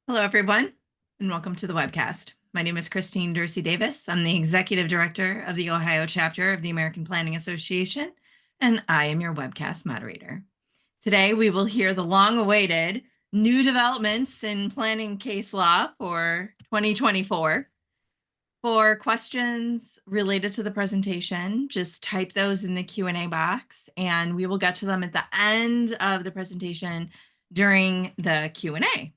Hello, everyone, and welcome to the webcast. My name is Christine Dorsey Davis. I'm the Executive Director of the Ohio chapter of the American Planning Association, and I am your webcast moderator. Today, we will hear the long-awaited new developments in planning case law for 2024. For questions related to the presentation, just type those in the Q&A box, and we will get to them at the end of the presentation during the Q&A.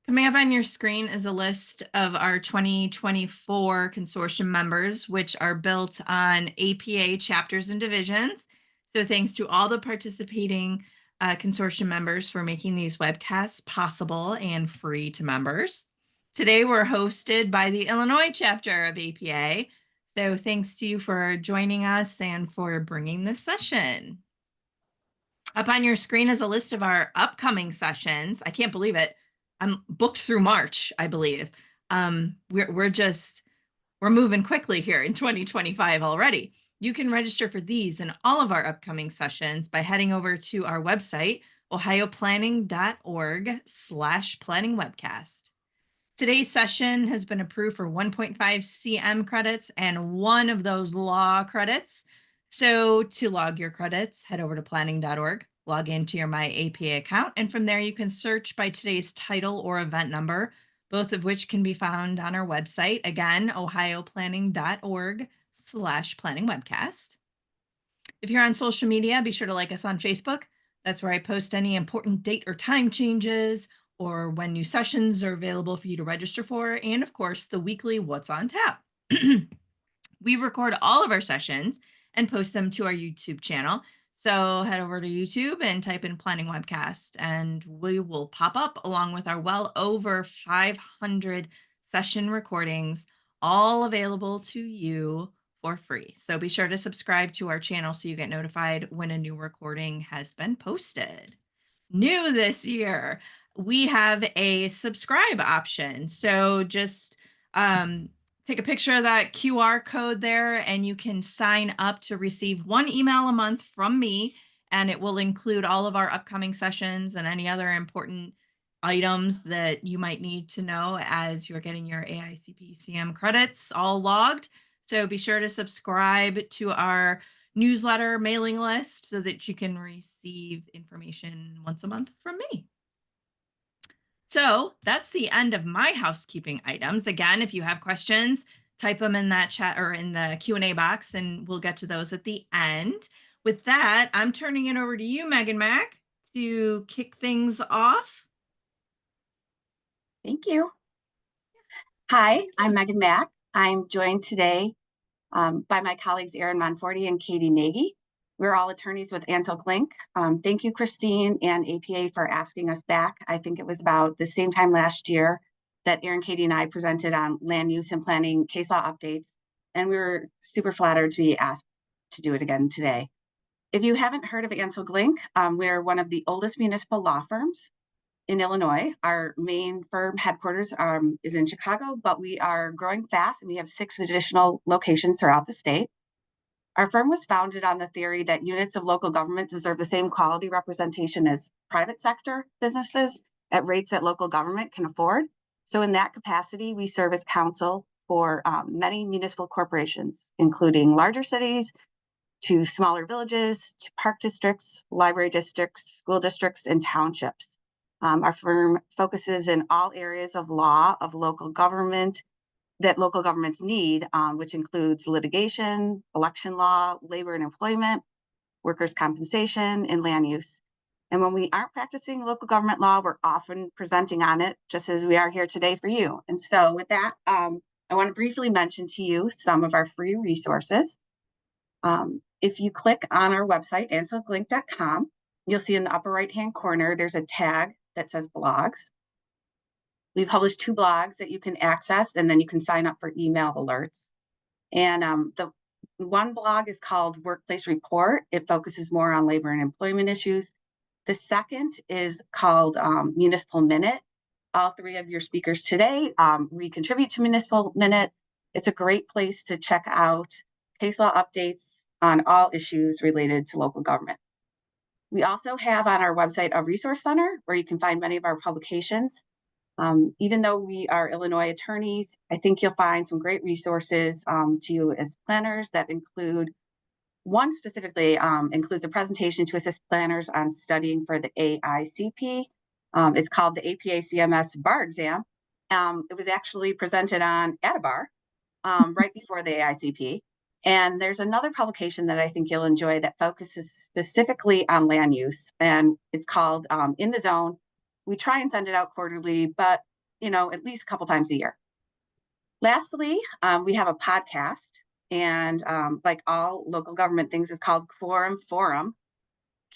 Coming up on your screen is a list of our 2024 consortium members, which are built on APA chapters and divisions. So thanks to all the participating consortium members for making these webcasts possible and free to members. Today, we're hosted by the Illinois chapter of APA. So thanks to you for joining us and for bringing this session. Up on your screen is a list of our upcoming sessions. I can't believe it. I'm booked through March, I believe. We're moving quickly here in 2025 already. You can register for these and all of our upcoming sessions by heading over to our website, ohioplanning.org/planningwebcast. Today's session has been approved for 1.5 CM credits and one of those law credits. So to log your credits, head over to planning.org, log into your My APA account, and from there you can search by today's title or event number, both of which can be found on our website. Again, ohioplanning.org/planningwebcast. If you're on social media, be sure to like us on Facebook. That's where I post any important date or time changes, or when new sessions are available for you to register for, and of course, the weekly What's on Tap. We record all of our sessions and post them to our YouTube channel. So head over to YouTube and type in Planning Webcast, and we will pop up along with our well over 500 session recordings, all available to you for free. So be sure to subscribe to our channel so you get notified when a new recording has been posted. New this year, we have a subscribe option. So just take a picture of that QR code there, and you can sign up to receive one email a month from me, and it will include all of our upcoming sessions and any other important items that you might need to know as you're getting your AICP CM credits all logged. So be sure to subscribe to our newsletter mailing list so that you can receive information once a month from me. So that's the end of my housekeeping items. Again, if you have questions, type them in that chat or in the Q&A box, and we'll get to those at the end. With that, I'm turning it over to you, Megan Mack, to kick things off. Thank you. Hi, I'm Megan Mack. I'm joined today by my colleagues Erin Monforti and Katie Nagy. We're all attorneys with Ancel Glink. Thank you, Christine and APA, for asking us back. I think it was about the same time last year that Erin, Katie, and I presented on land use and planning case law updates, and we were super flattered to be asked to do it again today. If you haven't heard of Ancel Glink, we're one of the oldest municipal law firms in Illinois. Our main firm headquarters is in Chicago, but we are growing fast, and we have 6 additional locations throughout the state. Our firm was founded on the theory that units of local government deserve the same quality representation as private sector businesses at rates that local government can afford. So in that capacity, we serve as counsel for many municipal corporations, including larger cities to smaller villages, to park districts, library districts, school districts, and townships. Our firm focuses in all areas of law of local government that local governments need, which includes litigation, election law, labor and employment, workers' compensation, and land use. And when we aren't practicing local government law, we're often presenting on it, just as we are here today for you. And so with that, I want to briefly mention to you some of our free resources. If you click on our website, ancelglink.com, you'll see in the upper right-hand corner, there's a tag that says blogs. We published 2 blogs that you can access, and then you can sign up for email alerts. And the one blog is called Workplace Report. It focuses more on labor and employment issues. The second is called Municipal Minute. All 3 of your speakers today, we contribute to Municipal Minute. It's a great place to check out case law updates on all issues related to local government. We also have on our website a resource center where you can find many of our publications. Even though we are Illinois attorneys, I think you'll find some great resources to you as planners that include one specifically includes a presentation to assist planners on studying for the AICP. It's called the APA CMS bar exam. It was actually presented at a bar right before the AICP. And there's another publication that I think you'll enjoy that focuses specifically on land use, and it's called In the Zone. We try and send it out quarterly, but at least a couple times a year. Lastly, we have a podcast, and like all local government things, is called Quorum Forum,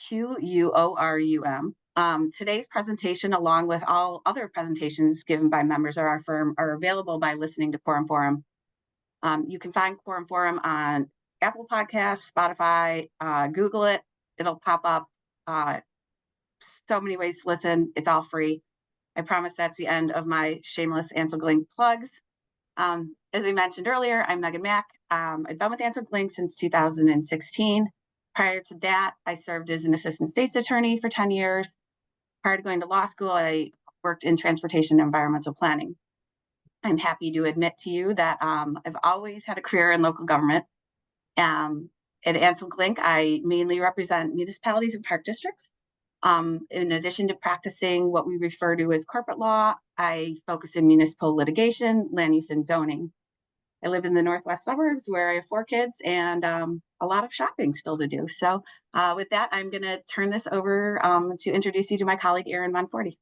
Quorum. Today's presentation, along with all other presentations given by members of our firm, are available by listening to Quorum Forum. You can find Quorum Forum on Apple Podcasts, Spotify, Google it. It'll pop up. So many ways to listen. It's all free. I promise that's the end of my shameless Ancel Glink plugs. As I mentioned earlier, I'm Megan Mack. I've been with Ancel Glink since 2016. Prior to that, I served as an assistant state's attorney for 10 years. Prior to going to law school, I worked in transportation and environmental planning. I'm happy to admit to you that I've always had a career in local government. At Ancel Glink, I mainly represent municipalities and park districts. In addition to practicing what we refer to as corporate law, I focus in municipal litigation, land use, and zoning. I live in the northwest suburbs where I have 4 kids and a lot of shopping still to do. So with that, I'm going to turn this over to introduce you to my colleague, Erin Monforti.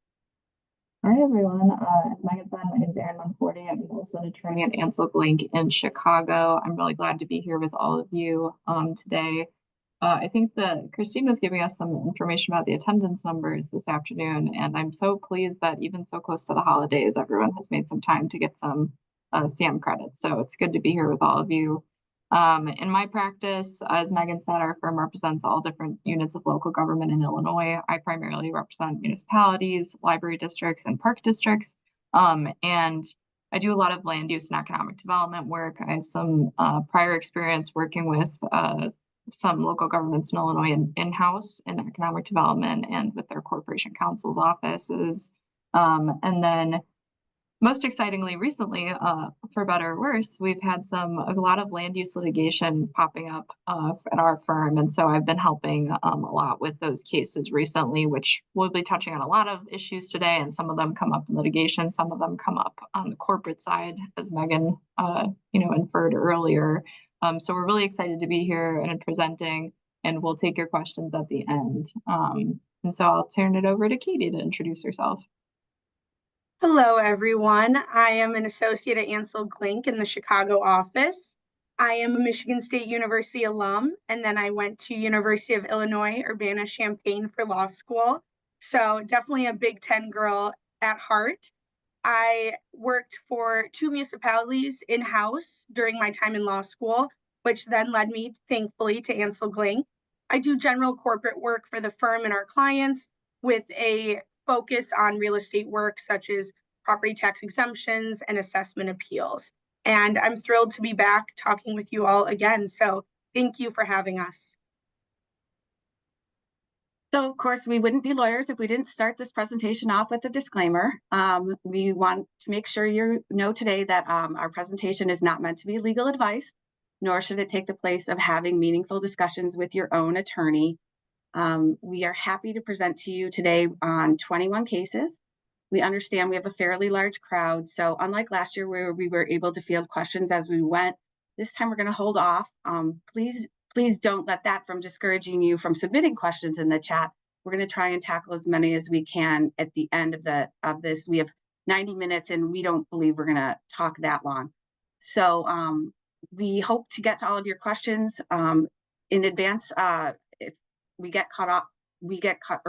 Hi, everyone. As Megan said, my name is Erin Monforti. I'm also an attorney at Ancel Glink in Chicago. I'm really glad to be here with all of you today. I think that Christine was giving us some information about the attendance numbers this afternoon, and I'm so pleased that even so close to the holidays, everyone has made some time to get some CM credits. So it's good to be here with all of you. In my practice, as Megan said, our firm represents all different units of local government in Illinois. I primarily represent municipalities, library districts, and park districts. And I do a lot of land use and economic development work. I have some prior experience working with some local governments in Illinois in-house in economic development and with their corporation counsel's offices. And then most excitingly, recently, for better or worse, we've had a lot of land use litigation popping up at our firm. And so I've been helping a lot with those cases recently, which we'll be touching on a lot of issues today. And some of them come up in litigation, some of them come up on the corporate side, as Megan inferred earlier. So we're really excited to be here and presenting, and we'll take your questions at the end. And so I'll turn it over to Katie to introduce herself. Hello, everyone. I am an associate at Ancel Glink in the Chicago office. I am a Michigan State University alum, and then I went to University of Illinois, Urbana-Champaign for law school. So definitely a Big Ten girl at heart. I worked for 2 municipalities in-house during my time in law school, which then led me, thankfully, to Ancel Glink. I do general corporate work for the firm and our clients with a focus on real estate work such as property tax exemptions and assessment appeals. And I'm thrilled to be back talking with you all again. So thank you for having us. So, of course, we wouldn't be lawyers if we didn't start this presentation off with a disclaimer. We want to make sure you know today that our presentation is not meant to be legal advice, nor should it take the place of having meaningful discussions with your own attorney. We are happy to present to you today on 21 cases. We understand we have a fairly large crowd, so unlike last year where we were able to field questions as we went, this time we're going to hold off. Please don't let that from discouraging you from submitting questions in the chat. We're going to try and tackle as many as we can at the end of this. We have 90 minutes and we don't believe we're going to talk that long. So we hope to get to all of your questions in advance. If we get cut off, you get cut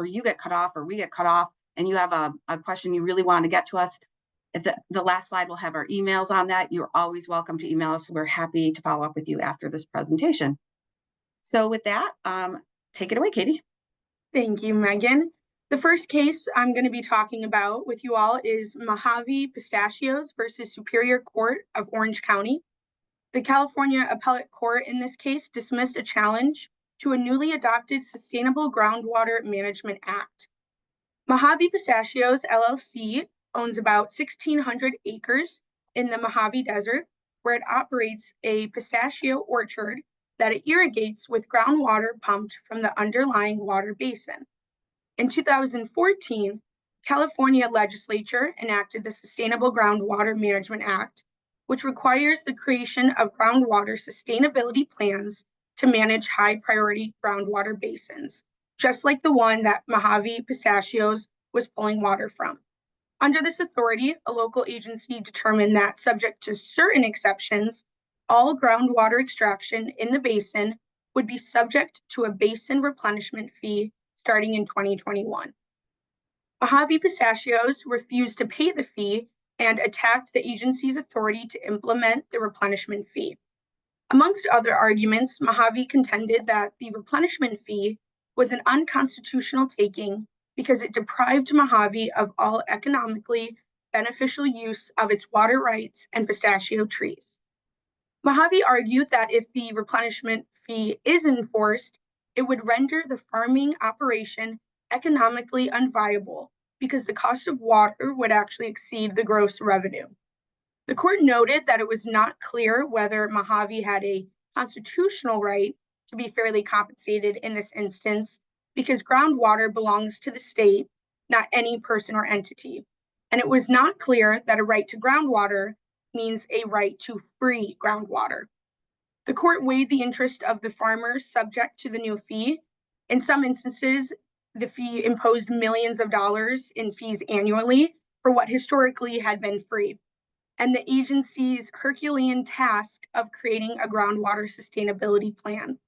off, or we get cut off, and you have a question you really want to get to us, at the last slide will have our emails on that. You're always welcome to email us. We're happy to follow up with you after this presentation. So with that, take it away, Katie. Thank you, Megan. The first case I'm going to be talking about with you all is Mojave Pistachios versus Superior Court of Orange County. The California Appellate Court in this case dismissed a challenge to a newly adopted Sustainable Groundwater Management Act. Mojave Pistachios LLC owns about 1,600 acres in the Mojave Desert, where it operates a pistachio orchard that it irrigates with groundwater pumped from the underlying water basin. In 2014, California legislature enacted the Sustainable Groundwater Management Act, which requires the creation of groundwater sustainability plans to manage high priority groundwater basins, just like the one that Mojave Pistachios was pulling water from. Under this authority, a local agency determined that, subject to certain exceptions, all groundwater extraction in the basin would be subject to a basin replenishment fee starting in 2021. Mojave Pistachios refused to pay the fee and attacked the agency's authority to implement the replenishment fee. Amongst other arguments, Mojave contended that the replenishment fee was an unconstitutional taking because it deprived Mojave of all economically beneficial use of its water rights and pistachio trees. Mojave argued that if the replenishment fee is enforced, it would render the farming operation economically unviable because the cost of water would actually exceed the gross revenue. The court noted that it was not clear whether Mojave had a constitutional right to be fairly compensated in this instance because groundwater belongs to the state, not any person or entity. And it was not clear that a right to groundwater means a right to free groundwater. The court weighed the interest of the farmers subject to the new fee. In some instances, the fee imposed millions of dollars in fees annually for what historically had been free, and the agency's Herculean task of creating a groundwater sustainability plan.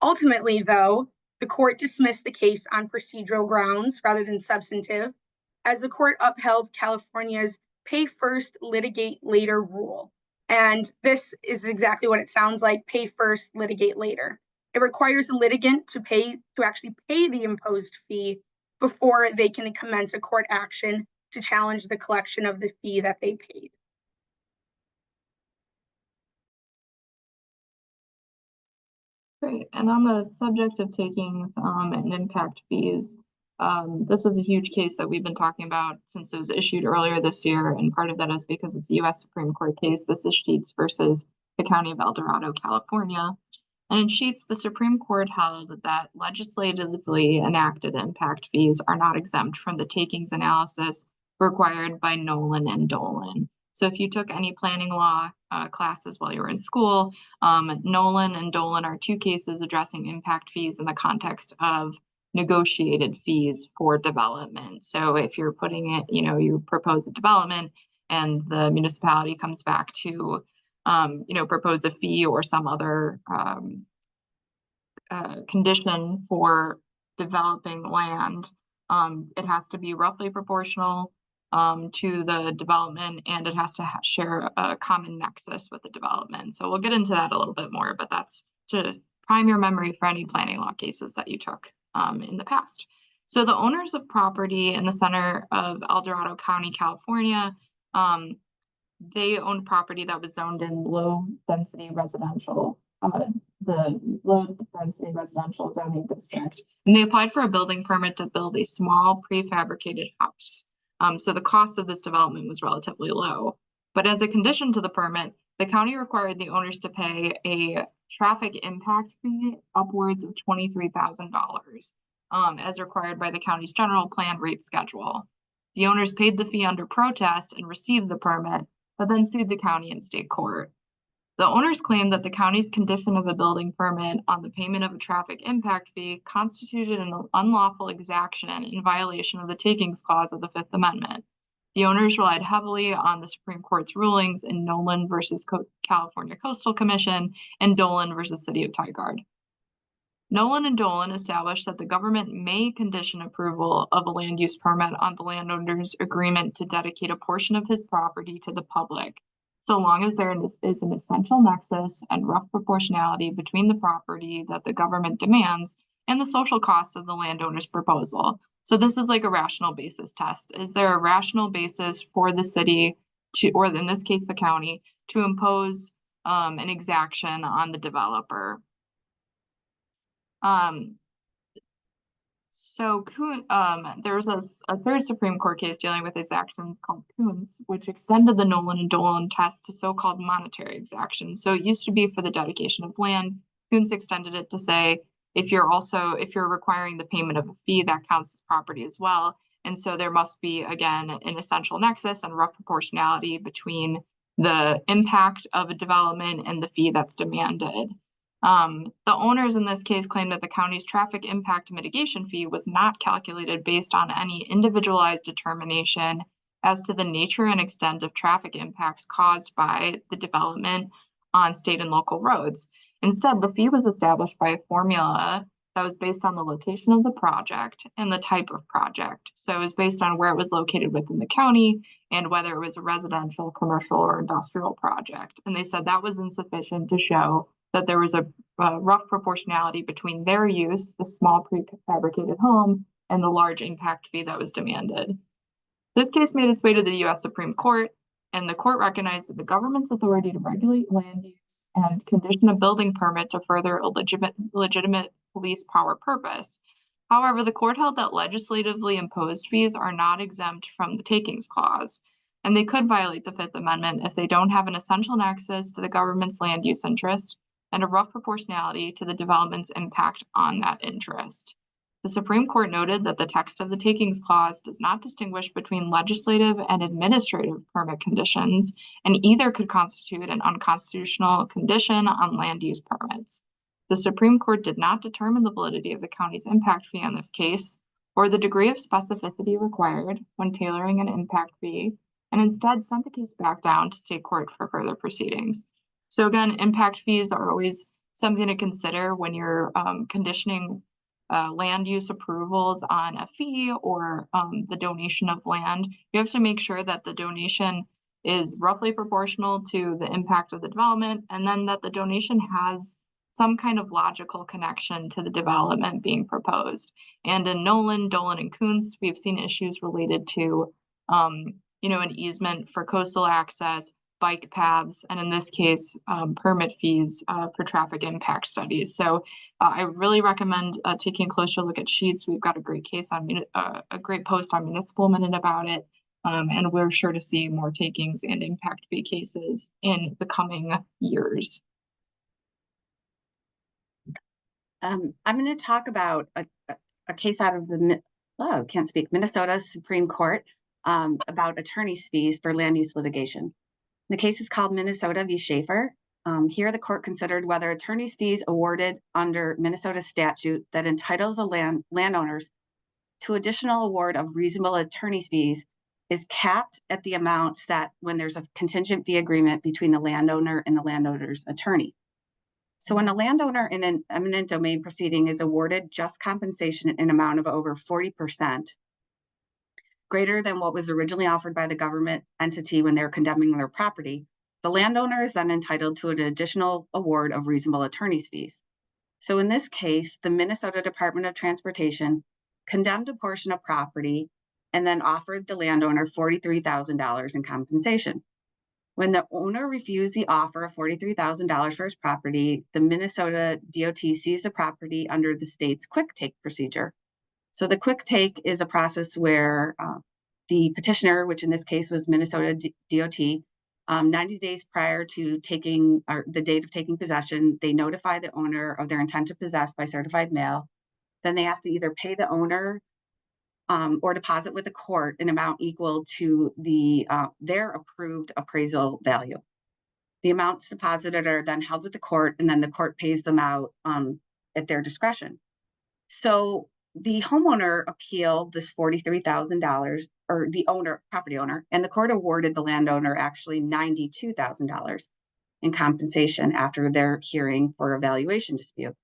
Ultimately, though, the court dismissed the case on procedural grounds rather than substantive, as the court upheld California's pay first, litigate later rule. And this is exactly what it sounds like: pay first, litigate later. It requires a litigant to actually pay the imposed fee before they can commence a court action to challenge the collection of the fee that they paid. Great. And on the subject of takings and impact fees, this is a huge case that we've been talking about since it was issued earlier this year. And part of that is because it's a U.S. Supreme Court case. This is Sheets versus the County of El Dorado, California. And in Sheets, the Supreme Court held that legislatively enacted impact fees are not exempt from the takings analysis required by Nolan and Dolan. So if you took any planning law classes while you were in school, Nolan and Dolan are two cases addressing impact fees in the context of negotiated fees for development. So if you're putting it, you propose a development and the municipality comes back to, propose a fee or some other condition for developing land, it has to be roughly proportional to the development, and it has to share a common nexus with the development. So we'll get into that a little bit more, but that's to prime your memory for any planning law cases that you took in the past. So the owners of property in the center of El Dorado County, California, they owned property that was zoned in low density residential, the low density residential zoning district. And they applied for a building permit to build a small prefabricated house. So the cost of this development was relatively low. But as a condition to the permit, the county required the owners to pay a traffic impact fee upwards of $23,000, as required by the county's general plan rate schedule. The owners paid the fee under protest and received the permit, but then sued the county in state court. The owners claimed that the county's condition of a building permit on the payment of a traffic impact fee constituted an unlawful exaction in violation of the takings clause of the Fifth Amendment. The owners relied heavily on the Supreme Court's rulings in Nolan versus California Coastal Commission and Dolan versus City of Tigard. Nolan and Dolan established that the government may condition approval of a land use permit on the landowner's agreement to dedicate a portion of his property to the public, so long as there is an essential nexus and rough proportionality between the property that the government demands and the social costs of the landowner's proposal. So this is like a rational basis test. Is there a rational basis for the city to, or in this case, the county, to impose an exaction on the developer? So there was a third Supreme Court case dealing with exactions called Coons, which extended the Nolan and Dolan test to so-called monetary exactions. So it used to be for the dedication of land. Coons extended it to say if you're requiring the payment of a fee, that counts as property as well. And so there must be, again, an essential nexus and rough proportionality between the impact of a development and the fee that's demanded. The owners in this case claim that the county's traffic impact mitigation fee was not calculated based on any individualized determination as to the nature and extent of traffic impacts caused by the development on state and local roads. Instead, the fee was established by a formula that was based on the location of the project and the type of project. So it was based on where it was located within the county and whether it was a residential, commercial, or industrial project. And they said that was insufficient to show that there was a rough proportionality between their use, the small prefabricated home, and the large impact fee that was demanded. This case made its way to the U.S. Supreme Court, and the court recognized that the government's authority to regulate land use and condition a building permit to further a legitimate police power purpose. However, the court held that legislatively imposed fees are not exempt from the takings clause, and they could violate the Fifth Amendment if they don't have an essential nexus to the government's land use interest and a rough proportionality to the development's impact on that interest. The Supreme Court noted that the text of the takings clause does not distinguish between legislative and administrative permit conditions, and either could constitute an unconstitutional condition on land use permits. The Supreme Court did not determine the validity of the county's impact fee on this case, or the degree of specificity required when tailoring an impact fee, and instead sent the case back down to state court for further proceedings. So again, impact fees are always something to consider when you're conditioning land use approvals on a fee or the donation of land. You have to make sure that the donation is roughly proportional to the impact of the development, and then that the donation has some kind of logical connection to the development being proposed. And in Nolan, Dolan, and Coons, we've seen issues related to an easement for coastal access, bike paths, and in this case, permit fees for traffic impact studies. So I really recommend taking a closer look at Sheets. We've got a great case on a great post on Municipal Minute about it, and we're sure to see more takings and impact fee cases in the coming years. I'm going to talk about a case out of the Minnesota Supreme Court about attorney's fees for land use litigation. The case is called Minnesota v. Schaefer. Here, the court considered whether attorney's fees awarded under Minnesota statute that entitles the landowners to additional award of reasonable attorney's fees is capped at the amount set when there's a contingent fee agreement between the landowner and the landowner's attorney. So when a landowner in an eminent domain proceeding is awarded just compensation in an amount of over 40%, greater than what was originally offered by the government entity when they're condemning their property, the landowner is then entitled to an additional award of reasonable attorney's fees. So in this case, the Minnesota Department of Transportation condemned a portion of property and then offered the landowner $43,000 in compensation. When the owner refused the offer of $43,000 for his property, the Minnesota DOT seized the property under the state's quick take procedure. So the quick take is a process where the petitioner, which in this case was Minnesota DOT, 90 days prior to the date of taking possession, they notify the owner of their intent to possess by certified mail. Then they have to either pay the owner or deposit with the court an amount equal to their approved appraisal value. The amounts deposited are then held with the court, and then the court pays them out at their discretion. So the homeowner appealed this $43,000, or the property owner, and the court awarded the landowner actually $92,000 in compensation after their hearing for a valuation dispute.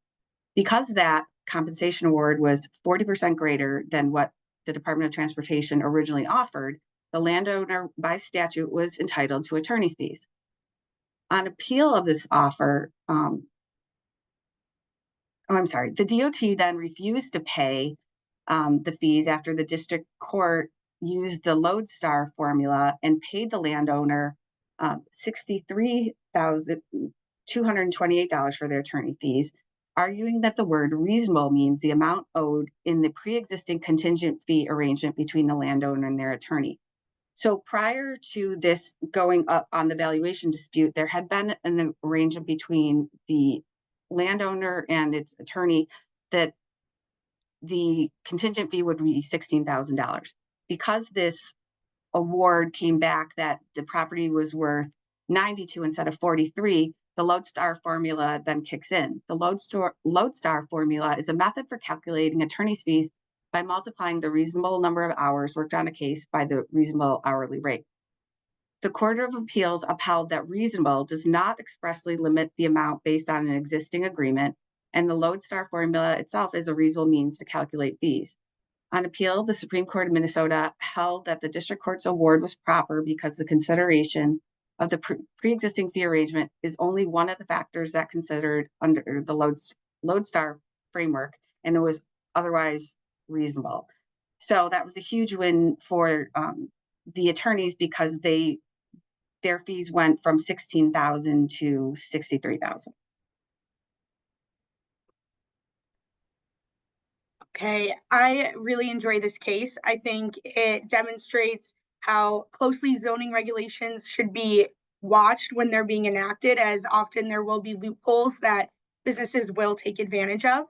Because that compensation award was 40% greater than what the Department of Transportation originally offered, the landowner by statute was entitled to attorney's fees. On appeal of this offer, the DOT then refused to pay the fees after the district court used the lodestar formula and paid the landowner $63,228 for their attorney fees, arguing that the word reasonable means the amount owed in the pre-existing contingent fee arrangement between the landowner and their attorney. So prior to this going up on the valuation dispute, there had been an arrangement between the landowner and its attorney that the contingent fee would be $16,000. Because this award came back that the property was worth 92 instead of 43, the lodestar formula then kicks in. The lodestar formula is a method for calculating attorney's fees by multiplying the reasonable number of hours worked on a case by the reasonable hourly rate. The Court of Appeals upheld that reasonable does not expressly limit the amount based on an existing agreement, and the lodestar formula itself is a reasonable means to calculate fees. On appeal, the Supreme Court of Minnesota held that the district court's award was proper because the consideration of the pre-existing fee arrangement is only one of the factors that considered under the lodestar framework, and it was otherwise reasonable. So that was a huge win for the attorneys because their fees went from $16,000 to $63,000. Okay, I really enjoy this case. I think it demonstrates how closely zoning regulations should be watched when they're being enacted, as often there will be loopholes that businesses will take advantage of.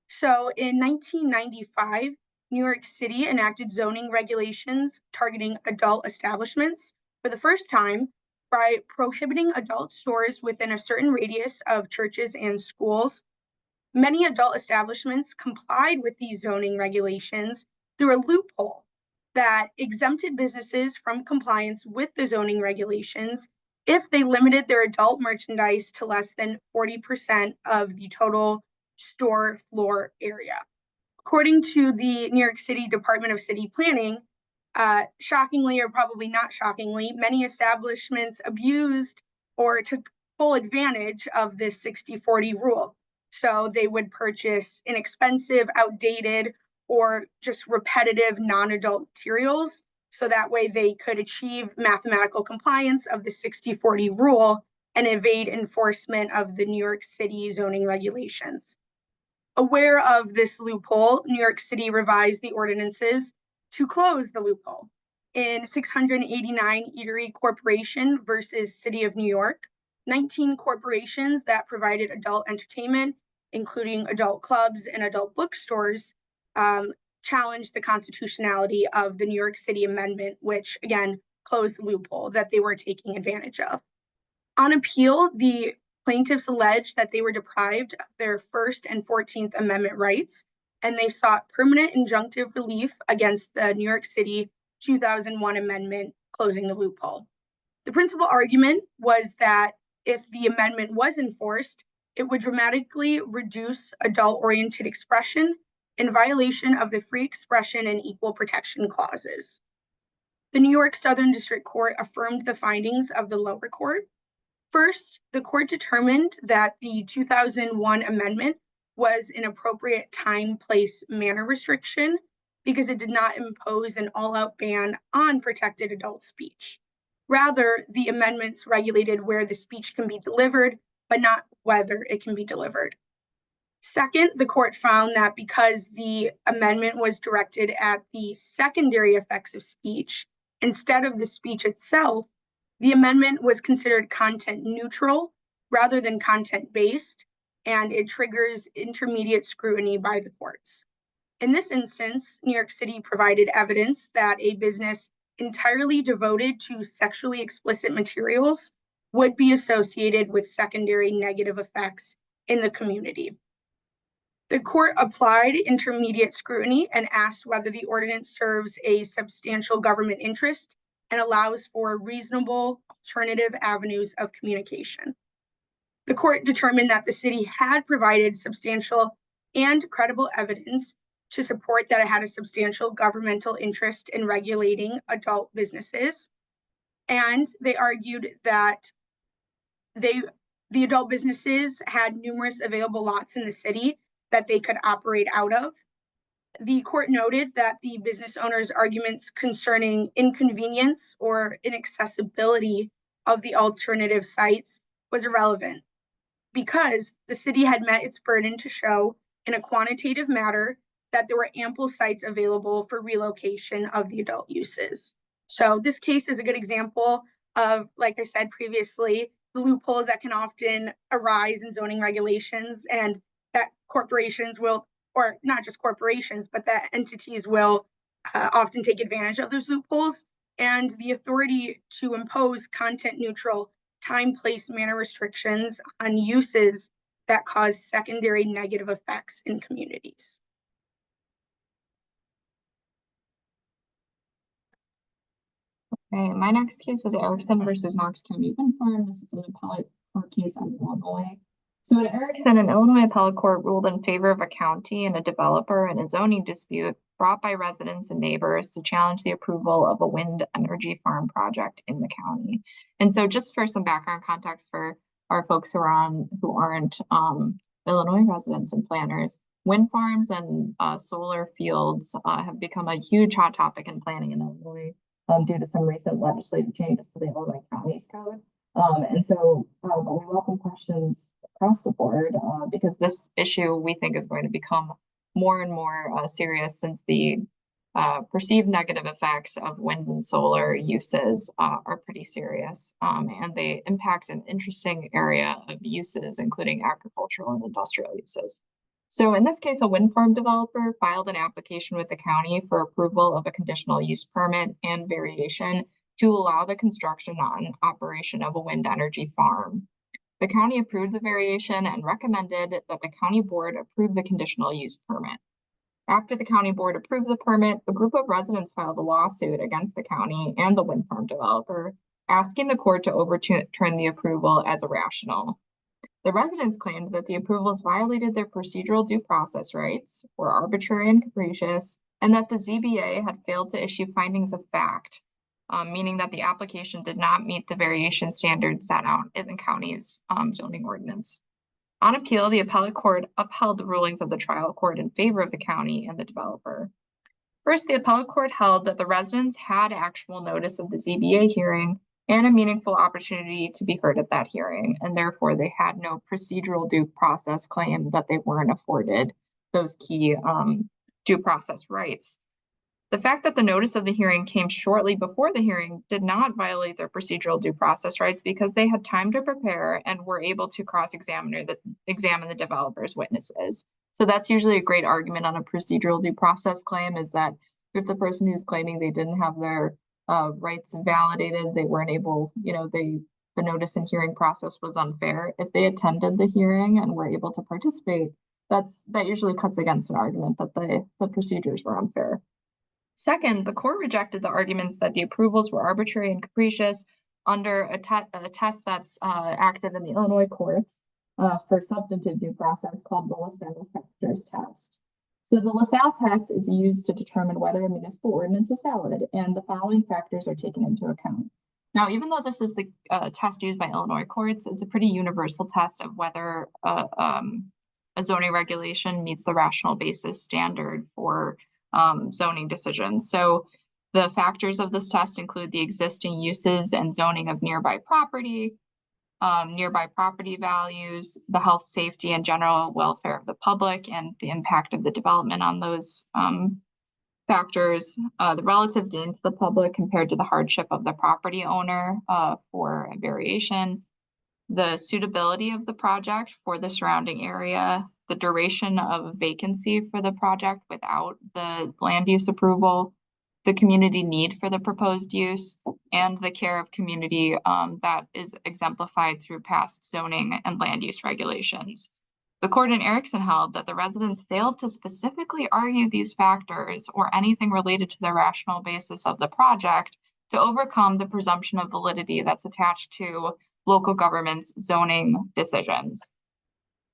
So in 1995, New York City enacted zoning regulations targeting adult establishments for the first time by prohibiting adult stores within a certain radius of churches and schools. Many adult establishments complied with these zoning regulations through a loophole that exempted businesses from compliance with the zoning regulations if they limited their adult merchandise to less than 40% of the total store floor area. According to the New York City Department of City Planning, shockingly or probably not shockingly, many establishments abused or took full advantage of this 60-40 rule. So they would purchase inexpensive, outdated, or just repetitive non-adult materials. So that way they could achieve mathematical compliance of the 60-40 rule and evade enforcement of the New York City zoning regulations. Aware of this loophole, New York City revised the ordinances to close the loophole. In 689 Eatery Corporation versus City of New York, 19 corporations that provided adult entertainment, including adult clubs and adult bookstores, challenged the constitutionality of the New York City Amendment, which again closed the loophole that they were taking advantage of. On appeal, the plaintiffs alleged that they were deprived of their First and 14th Amendment rights, and they sought permanent injunctive relief against the New York City 2001 Amendment closing the loophole. The principal argument was that if the amendment was enforced, it would dramatically reduce adult-oriented expression in violation of the free expression and equal protection clauses. The New York Southern District Court affirmed the findings of the lower court. First, the court determined that the 2001 amendment was an appropriate time, place, manner restriction because it did not impose an all-out ban on protected adult speech. Rather, the amendments regulated where the speech can be delivered, but not whether it can be delivered. Second, the court found that because the amendment was directed at the secondary effects of speech instead of the speech itself, the amendment was considered content neutral rather than content based, and it triggers intermediate scrutiny by the courts. In this instance, New York City provided evidence that a business entirely devoted to sexually explicit materials would be associated with secondary negative effects in the community. The court applied intermediate scrutiny and asked whether the ordinance serves a substantial government interest and allows for reasonable alternative avenues of communication. The court determined that the city had provided substantial and credible evidence to support that it had a substantial governmental interest in regulating adult businesses. And they argued that the adult businesses had numerous available lots in the city that they could operate out of. The court noted that the business owners' arguments concerning inconvenience or inaccessibility of the alternative sites was irrelevant. because the city had met its burden to show in a quantitative matter that there were ample sites available for relocation of the adult uses. So this case is a good example of, like I said previously, the loopholes that can often arise in zoning regulations, and that corporations will, or not just corporations, but that entities will often take advantage of those loopholes, and the authority to impose content neutral time, place, manner restrictions on uses that cause secondary negative effects in communities. Okay, my next case is Erickson versus Knox County Wind Farm. This is an appellate court case out of Illinois. So in Erickson, an Illinois appellate court ruled in favor of a county and a developer in a zoning dispute brought by residents and neighbors to challenge the approval of a wind energy farm project in the county. And so just for some background context for our folks who aren't Illinois residents and planners, wind farms and solar fields have become a huge hot topic in planning in Illinois. Due to some recent legislative changes to the Illinois Counties Code. But we welcome questions across the board because this issue we think is going to become more and more serious since the perceived negative effects of wind and solar uses are pretty serious. And they impact an interesting area of uses, including agricultural and industrial uses. So in this case, a wind farm developer filed an application with the county for approval of a conditional use permit and variation to allow the construction and operation of a wind energy farm. The county approved the variation and recommended that the county board approve the conditional use permit. After the county board approved the permit, a group of residents filed a lawsuit against the county and the wind farm developer, asking the court to overturn the approval as irrational. The residents claimed that the approvals violated their procedural due process rights, were arbitrary and capricious, and that the ZBA had failed to issue findings of fact, meaning that the application did not meet the variation standards set out in the county's zoning ordinance. On appeal, the appellate court upheld the rulings of the trial court in favor of the county and the developer. First, the appellate court held that the residents had actual notice of the ZBA hearing and a meaningful opportunity to be heard at that hearing, and therefore they had no procedural due process claim that they weren't afforded those key due process rights. The fact that the notice of the hearing came shortly before the hearing did not violate their procedural due process rights because they had time to prepare and were able to cross-examine the developer's witnesses. So that's usually a great argument on a procedural due process claim, is that if the person who's claiming they didn't have their rights validated, they weren't able, the notice and hearing process was unfair. If they attended the hearing and were able to participate, that usually cuts against an argument that the procedures were unfair. Second, the court rejected the arguments that the approvals were arbitrary and capricious under a test that's active in the Illinois courts for substantive due process called the LaSalle factors test. So the LaSalle test is used to determine whether a municipal ordinance is valid, and the following factors are taken into account. Now, even though this is the test used by Illinois courts, it's a pretty universal test of whether a zoning regulation meets the rational basis standard for zoning decisions. So the factors of this test include the existing uses and zoning of nearby property values, the health, safety, and general welfare of the public, and the impact of the development on those factors, the relative gain to the public compared to the hardship of the property owner for a variation, the suitability of the project for the surrounding area, the duration of vacancy for the project without the land use approval, the community need for the proposed use, and the care of community that is exemplified through past zoning and land use regulations. The court in Erickson held that the residents failed to specifically argue these factors or anything related to the rational basis of the project to overcome the presumption of validity that's attached to local government's zoning decisions.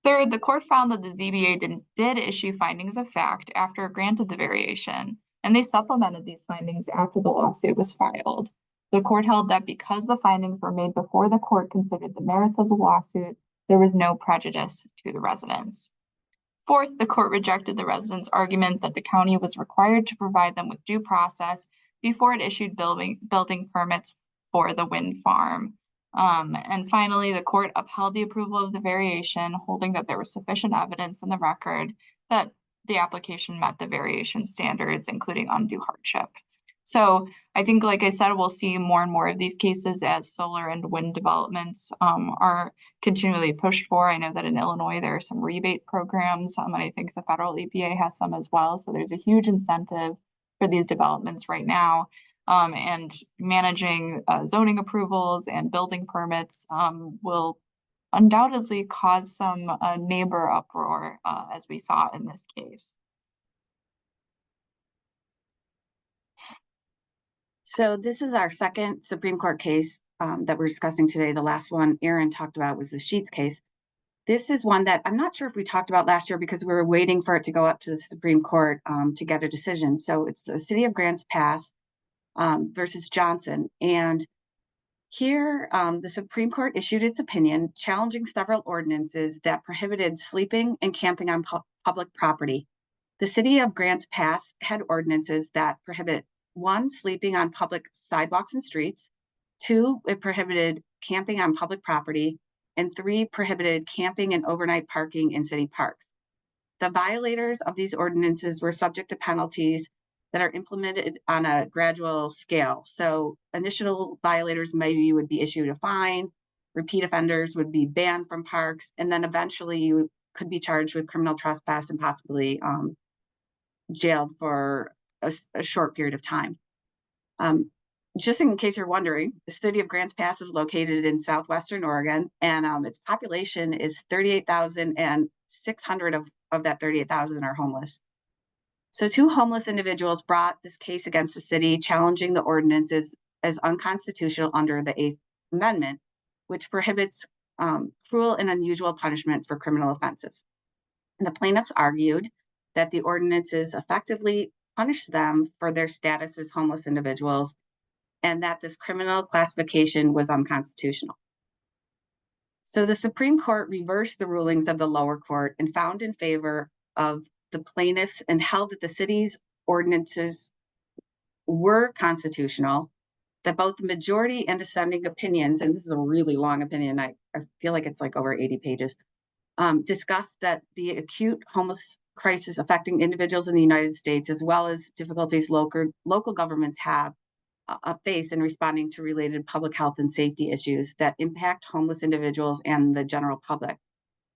Third, the court found that the ZBA did issue findings of fact after it granted the variation, and they supplemented these findings after the lawsuit was filed. The court held that because the findings were made before the court considered the merits of the lawsuit, there was no prejudice to the residents. Fourth, the court rejected the residents' argument that the county was required to provide them with due process before it issued building permits for the wind farm. And finally, the court upheld the approval of the variation, holding that there was sufficient evidence in the record that the application met the variation standards, including undue hardship. So I think, like I said, we'll see more and more of these cases as solar and wind developments are continually pushed for. I know that in Illinois, there are some rebate programs, and I think the federal EPA has some as well. So there's a huge incentive for these developments right now. And managing zoning approvals and building permits will undoubtedly cause some neighbor uproar, as we saw in this case. So this is our second Supreme Court case that we're discussing today. The last one Aaron talked about was the Sheets case. This is one that I'm not sure if we talked about last year because we were waiting for it to go up to the Supreme Court to get a decision. So it's the City of Grants Pass versus Johnson. And here, the Supreme Court issued its opinion challenging several ordinances that prohibited sleeping and camping on public property. The City of Grants Pass had ordinances that prohibit 1, sleeping on public sidewalks and streets, 2, it prohibited camping on public property, and 3, prohibited camping and overnight parking in city parks. The violators of these ordinances were subject to penalties that are implemented on a gradual scale. So initial violators maybe would be issued a fine, repeat offenders would be banned from parks, and then eventually you could be charged with criminal trespass and possibly jailed for a short period of time. Just in case you're wondering, the City of Grants Pass is located in southwestern Oregon, and its population is 38,000, and 600 of that 38,000 are homeless. So 2 homeless individuals brought this case against the city, challenging the ordinances as unconstitutional under the 8th Amendment, which prohibits cruel and unusual punishment for criminal offenses. And the plaintiffs argued that the ordinances effectively punish them for their status as homeless individuals, and that this criminal classification was unconstitutional. So the Supreme Court reversed the rulings of the lower court and found in favor of the plaintiffs and held that the city's ordinances were constitutional, that both the majority and dissenting opinions, and this is a really long opinion, I feel like it's like over 80 pages, discussed that the acute homeless crisis affecting individuals in the United States, as well as difficulties local governments have face in responding to related public health and safety issues that impact homeless individuals and the general public.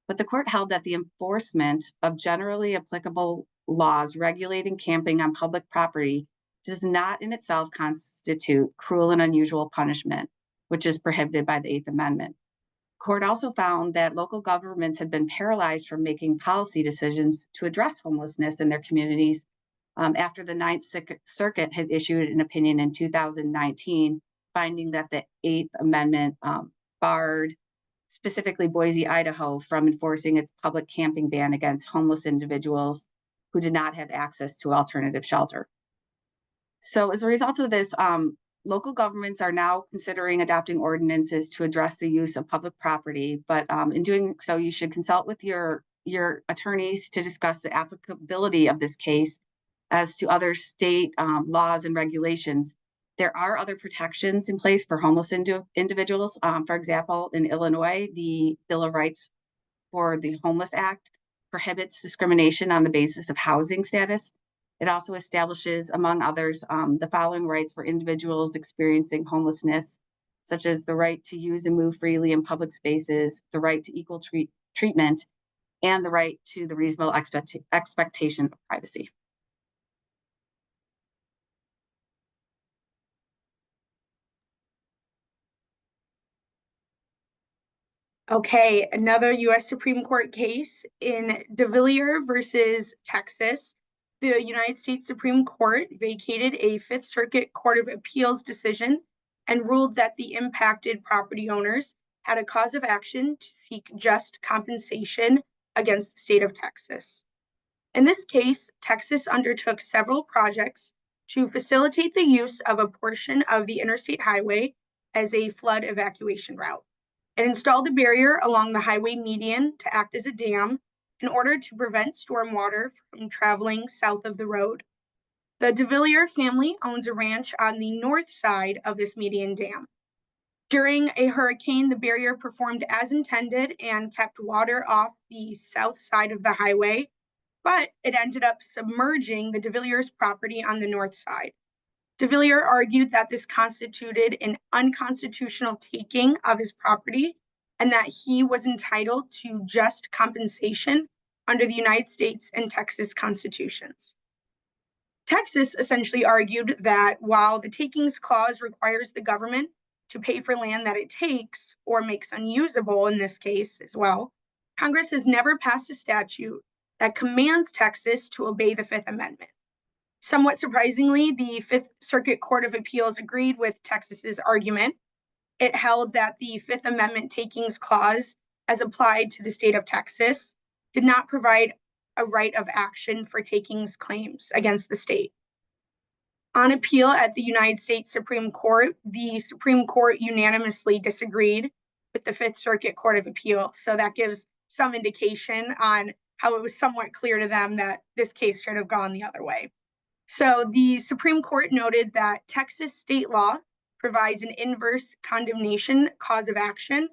But the court held that the enforcement of generally applicable laws regulating camping on public property does not in itself constitute cruel and unusual punishment, which is prohibited by the 8th Amendment. The court also found that local governments had been paralyzed from making policy decisions to address homelessness in their communities after the Ninth Circuit had issued an opinion in 2019, finding that the 8th Amendment barred specifically Boise, Idaho, from enforcing its public camping ban against homeless individuals who did not have access to alternative shelter. So as a result of this, local governments are now considering adopting ordinances to address the use of public property, but in doing so, you should consult with your attorneys to discuss the applicability of this case as to other state laws and regulations. There are other protections in place for homeless individuals. For example, in Illinois, the Bill of Rights for the Homeless Act prohibits discrimination on the basis of housing status. It also establishes, among others, the following rights for individuals experiencing homelessness, such as the right to use and move freely in public spaces, the right to equal treatment, and the right to the reasonable expectation of privacy. Okay, another U.S. Supreme Court case in De Villiers versus Texas. The United States Supreme Court vacated a Fifth Circuit Court of Appeals decision and ruled that the impacted property owners had a cause of action to seek just compensation against the state of Texas. In this case, Texas undertook several projects to facilitate the use of a portion of the interstate highway as a flood evacuation route. It installed a barrier along the highway median to act as a dam in order to prevent stormwater from traveling south of the road. The De Villiers family owns a ranch on the north side of this median dam. During a hurricane, the barrier performed as intended and kept water off the south side of the highway, but it ended up submerging the de Villiers property on the north side. De Villiers argued that this constituted an unconstitutional taking of his property and that he was entitled to just compensation under the United States and Texas constitutions. Texas essentially argued that while the takings clause requires the government to pay for land that it takes or makes unusable in this case as well, Congress has never passed a statute that commands Texas to obey the Fifth Amendment. Somewhat surprisingly, the Fifth Circuit Court of Appeals agreed with Texas's argument. It held that the Fifth Amendment takings clause, as applied to the state of Texas, did not provide a right of action for takings claims against the state. On appeal at the United States Supreme Court, the Supreme Court unanimously disagreed with the Fifth Circuit Court of Appeal. So that gives some indication on how it was somewhat clear to them that this case should have gone the other way. So the Supreme Court noted that Texas state law provides an inverse condemnation cause of action.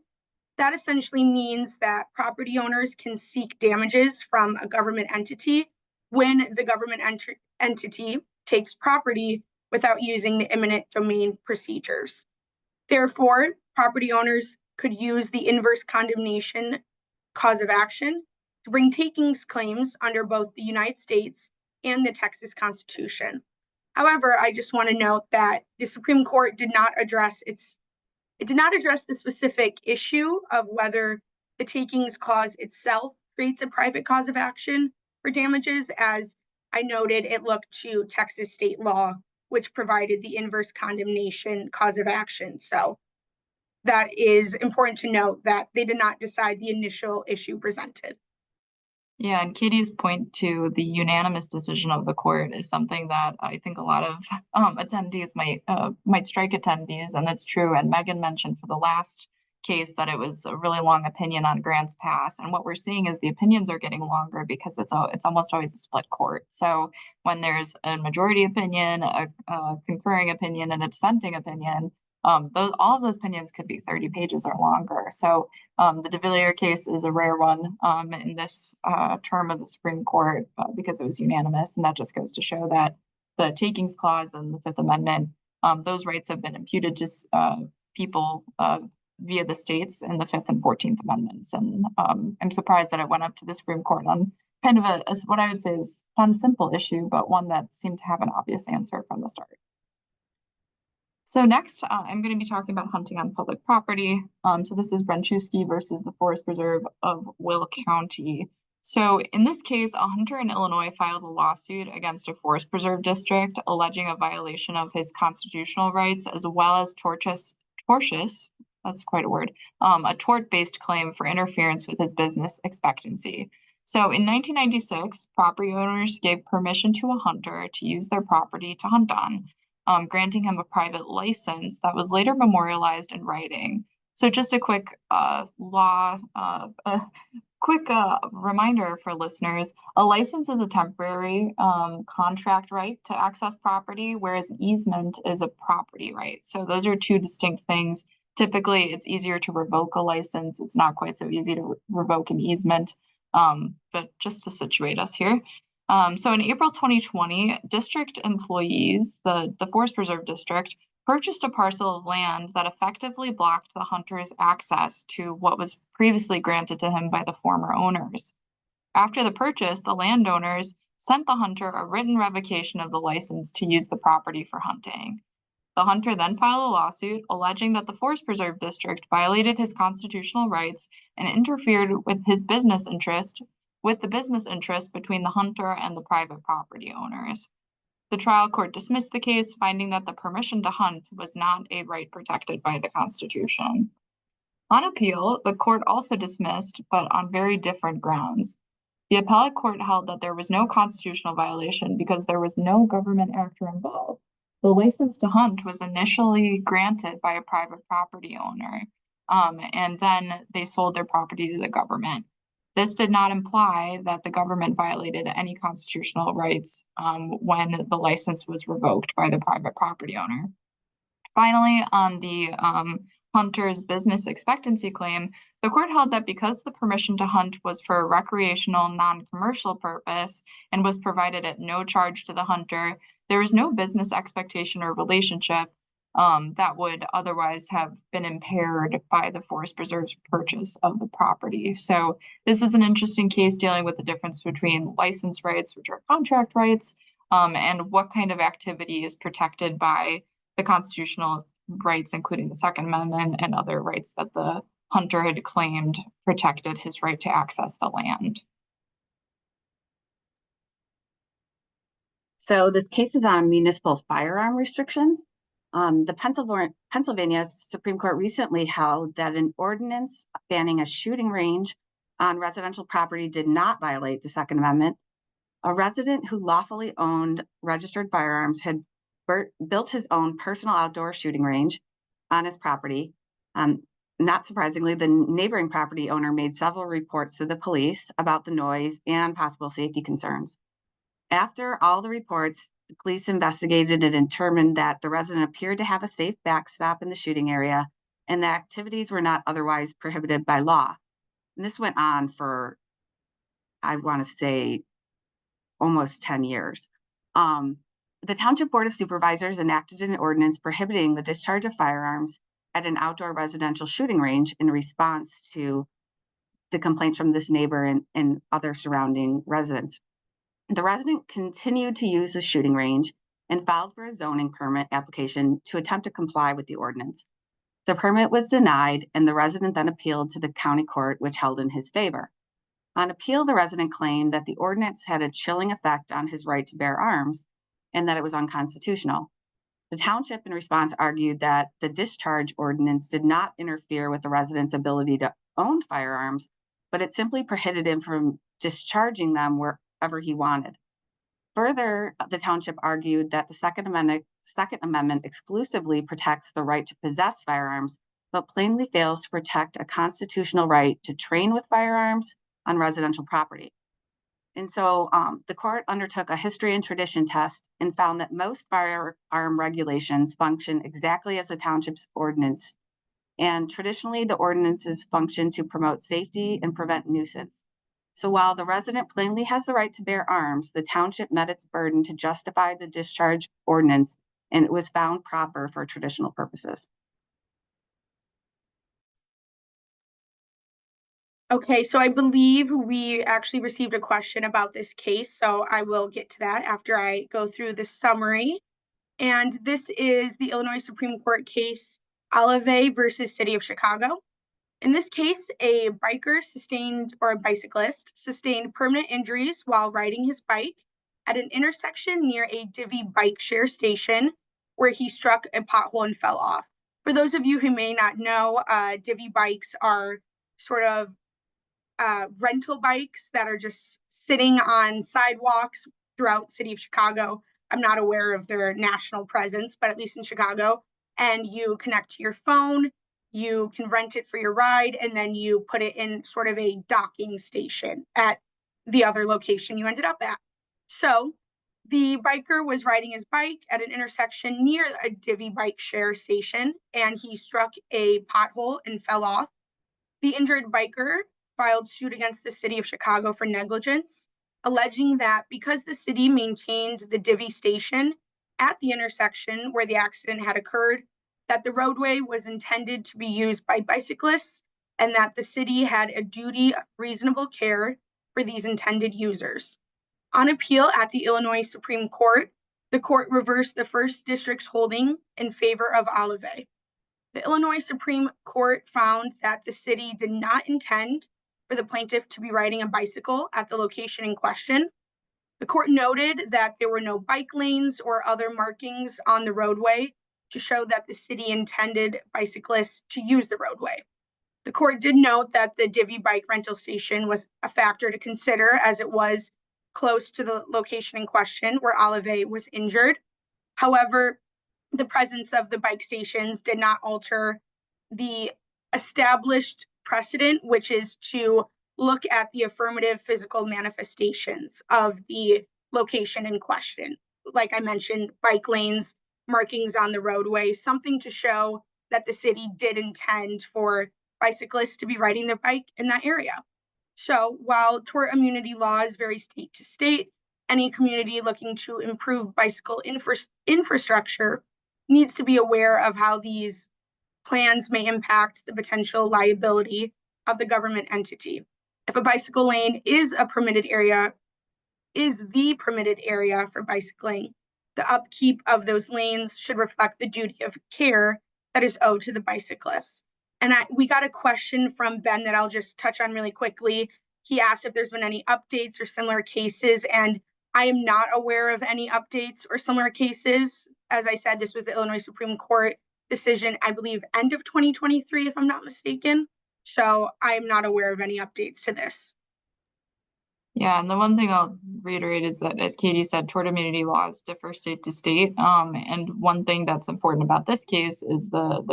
That essentially means that property owners can seek damages from a government entity when the government entity takes property without using the eminent domain procedures. Therefore, property owners could use the inverse condemnation cause of action to bring takings claims under both the United States and the Texas Constitution. However, I just want to note that the Supreme Court did not address the specific issue of whether the takings clause itself creates a private cause of action for damages. As I noted, it looked to Texas state law, which provided the inverse condemnation cause of action. So that is important to note that they did not decide the initial issue presented. Yeah, and Katie's point to the unanimous decision of the court is something that I think a lot of attendees might strike attendees, and that's true. And Megan mentioned for the last case that it was a really long opinion on Grants Pass, and what we're seeing is the opinions are getting longer because it's almost always a split court. So when there's a majority opinion, a concurring opinion, and a dissenting opinion, all of those opinions could be 30 pages or longer. So the de Villiers case is a rare one in this term of the Supreme Court because it was unanimous, and that just goes to show that the takings clause and the Fifth Amendment, those rights have been imputed to people via the states in the Fifth and 14th Amendments. And I'm surprised that it went up to the Supreme Court on kind of what I would say is not a simple issue, but one that seemed to have an obvious answer from the start. So next, I'm going to be talking about hunting on public property. So this is Brenczewski versus the Forest Preserve of Will County. So in this case, a hunter in Illinois filed a lawsuit against a forest preserve district alleging a violation of his constitutional rights, as well as tortious, that's quite a word, a tort-based claim for interference with his business expectancy. So in 1996, property owners gave permission to a hunter to use their property to hunt on, granting him a private license that was later memorialized in writing. So just a quick reminder for listeners, a license is a temporary contract right to access property, whereas an easement is a property right. So those are two distinct things. Typically, it's easier to revoke a license. It's not quite so easy to revoke an easement, but just to situate us here. So in April 2020, district employees, the Forest Preserve District, purchased a parcel of land that effectively blocked the hunter's access to what was previously granted to him by the former owners. After the purchase, the landowners sent the hunter a written revocation of the license to use the property for hunting. The hunter then filed a lawsuit alleging that the Forest Preserve District violated his constitutional rights and interfered with his business interest, between the hunter and the private property owners. The trial court dismissed the case, finding that the permission to hunt was not a right protected by the Constitution. On appeal, the court also dismissed, but on very different grounds. The appellate court held that there was no constitutional violation because there was no government actor involved. The license to hunt was initially granted by a private property owner, and then they sold their property to the government. This did not imply that the government violated any constitutional rights when the license was revoked by the private property owner. Finally, on the Hunter's business expectancy claim, the court held that because the permission to hunt was for a recreational, non-commercial purpose and was provided at no charge to the hunter, there was no business expectation or relationship that would otherwise have been impaired by the Forest Preserve's purchase of the property. So this is an interesting case dealing with the difference between license rights, which are contract rights, and what kind of activity is protected by the constitutional rights, including the Second Amendment and other rights that the hunter had claimed protected his right to access the land. So this case is on municipal firearm restrictions. The Pennsylvania Supreme Court recently held that an ordinance banning a shooting range on residential property did not violate the Second Amendment. A resident who lawfully owned registered firearms had built his own personal outdoor shooting range on his property. Not surprisingly, the neighboring property owner made several reports to the police about the noise and possible safety concerns. After all the reports, the police investigated and determined that the resident appeared to have a safe backstop in the shooting area and the activities were not otherwise prohibited by law. And this went on for, I want to say, almost 10 years. The Township Board of Supervisors enacted an ordinance prohibiting the discharge of firearms at an outdoor residential shooting range in response to the complaints from this neighbor and other surrounding residents. The resident continued to use the shooting range and filed for a zoning permit application to attempt to comply with the ordinance. The permit was denied, and the resident then appealed to the county court, which held in his favor. On appeal, the resident claimed that the ordinance had a chilling effect on his right to bear arms and that it was unconstitutional. The township, in response, argued that the discharge ordinance did not interfere with the resident's ability to own firearms, but it simply prohibited him from discharging them wherever he wanted. Further, the township argued that the Second Amendment exclusively protects the right to possess firearms, but plainly fails to protect a constitutional right to train with firearms on residential property. And so the court undertook a history and tradition test and found that most firearm regulations function exactly as the township's ordinance. And traditionally, the ordinances function to promote safety and prevent nuisance. So while the resident plainly has the right to bear arms, the township met its burden to justify the discharge ordinance, and it was found proper for traditional purposes. Okay, so I believe we actually received a question about this case, so I will get to that after I go through the summary. And this is the Illinois Supreme Court case Olive versus City of Chicago. In this case, a bicyclist sustained permanent injuries while riding his bike at an intersection near a Divvy bike share station where he struck a pothole and fell off. For those of you who may not know, Divvy bikes are sort of rental bikes that are just sitting on sidewalks throughout the city of Chicago. I'm not aware of their national presence, but at least in Chicago. And you connect to your phone, you can rent it for your ride, and then you put it in sort of a docking station at the other location you ended up at. So the biker was riding his bike at an intersection near a Divvy bike share station, and he struck a pothole and fell off. The injured biker filed suit against the city of Chicago for negligence, alleging that because the city maintained the Divvy station at the intersection where the accident had occurred, that the roadway was intended to be used by bicyclists and that the city had a duty of reasonable care for these intended users. On appeal at the Illinois Supreme Court, the court reversed the first district's holding in favor of Olive. The Illinois Supreme Court found that the city did not intend for the plaintiff to be riding a bicycle at the location in question. The court noted that there were no bike lanes or other markings on the roadway to show that the city intended bicyclists to use the roadway. The court did note that the Divvy bike rental station was a factor to consider as it was close to the location in question where Olive was injured. However, the presence of the bike stations did not alter the established precedent, which is to look at the affirmative physical manifestations of the location in question. Like I mentioned, bike lanes, markings on the roadway, something to show that the city did intend for bicyclists to be riding their bike in that area. So while tort immunity laws vary state to state, any community looking to improve bicycle infrastructure needs to be aware of how these plans may impact the potential liability of the government entity. If a bicycle lane is the permitted area for bicycling, the upkeep of those lanes should reflect the duty of care that is owed to the bicyclists. And we got a question from Ben that I'll just touch on really quickly. He asked if there's been any updates or similar cases, and I am not aware of any updates or similar cases. As I said, this was the Illinois Supreme Court decision, I believe, end of 2023, if I'm not mistaken. So I am not aware of any updates to this. Yeah, and the one thing I'll reiterate is that, as Katie said, tort immunity laws differ state to state. And one thing that's important about this case is the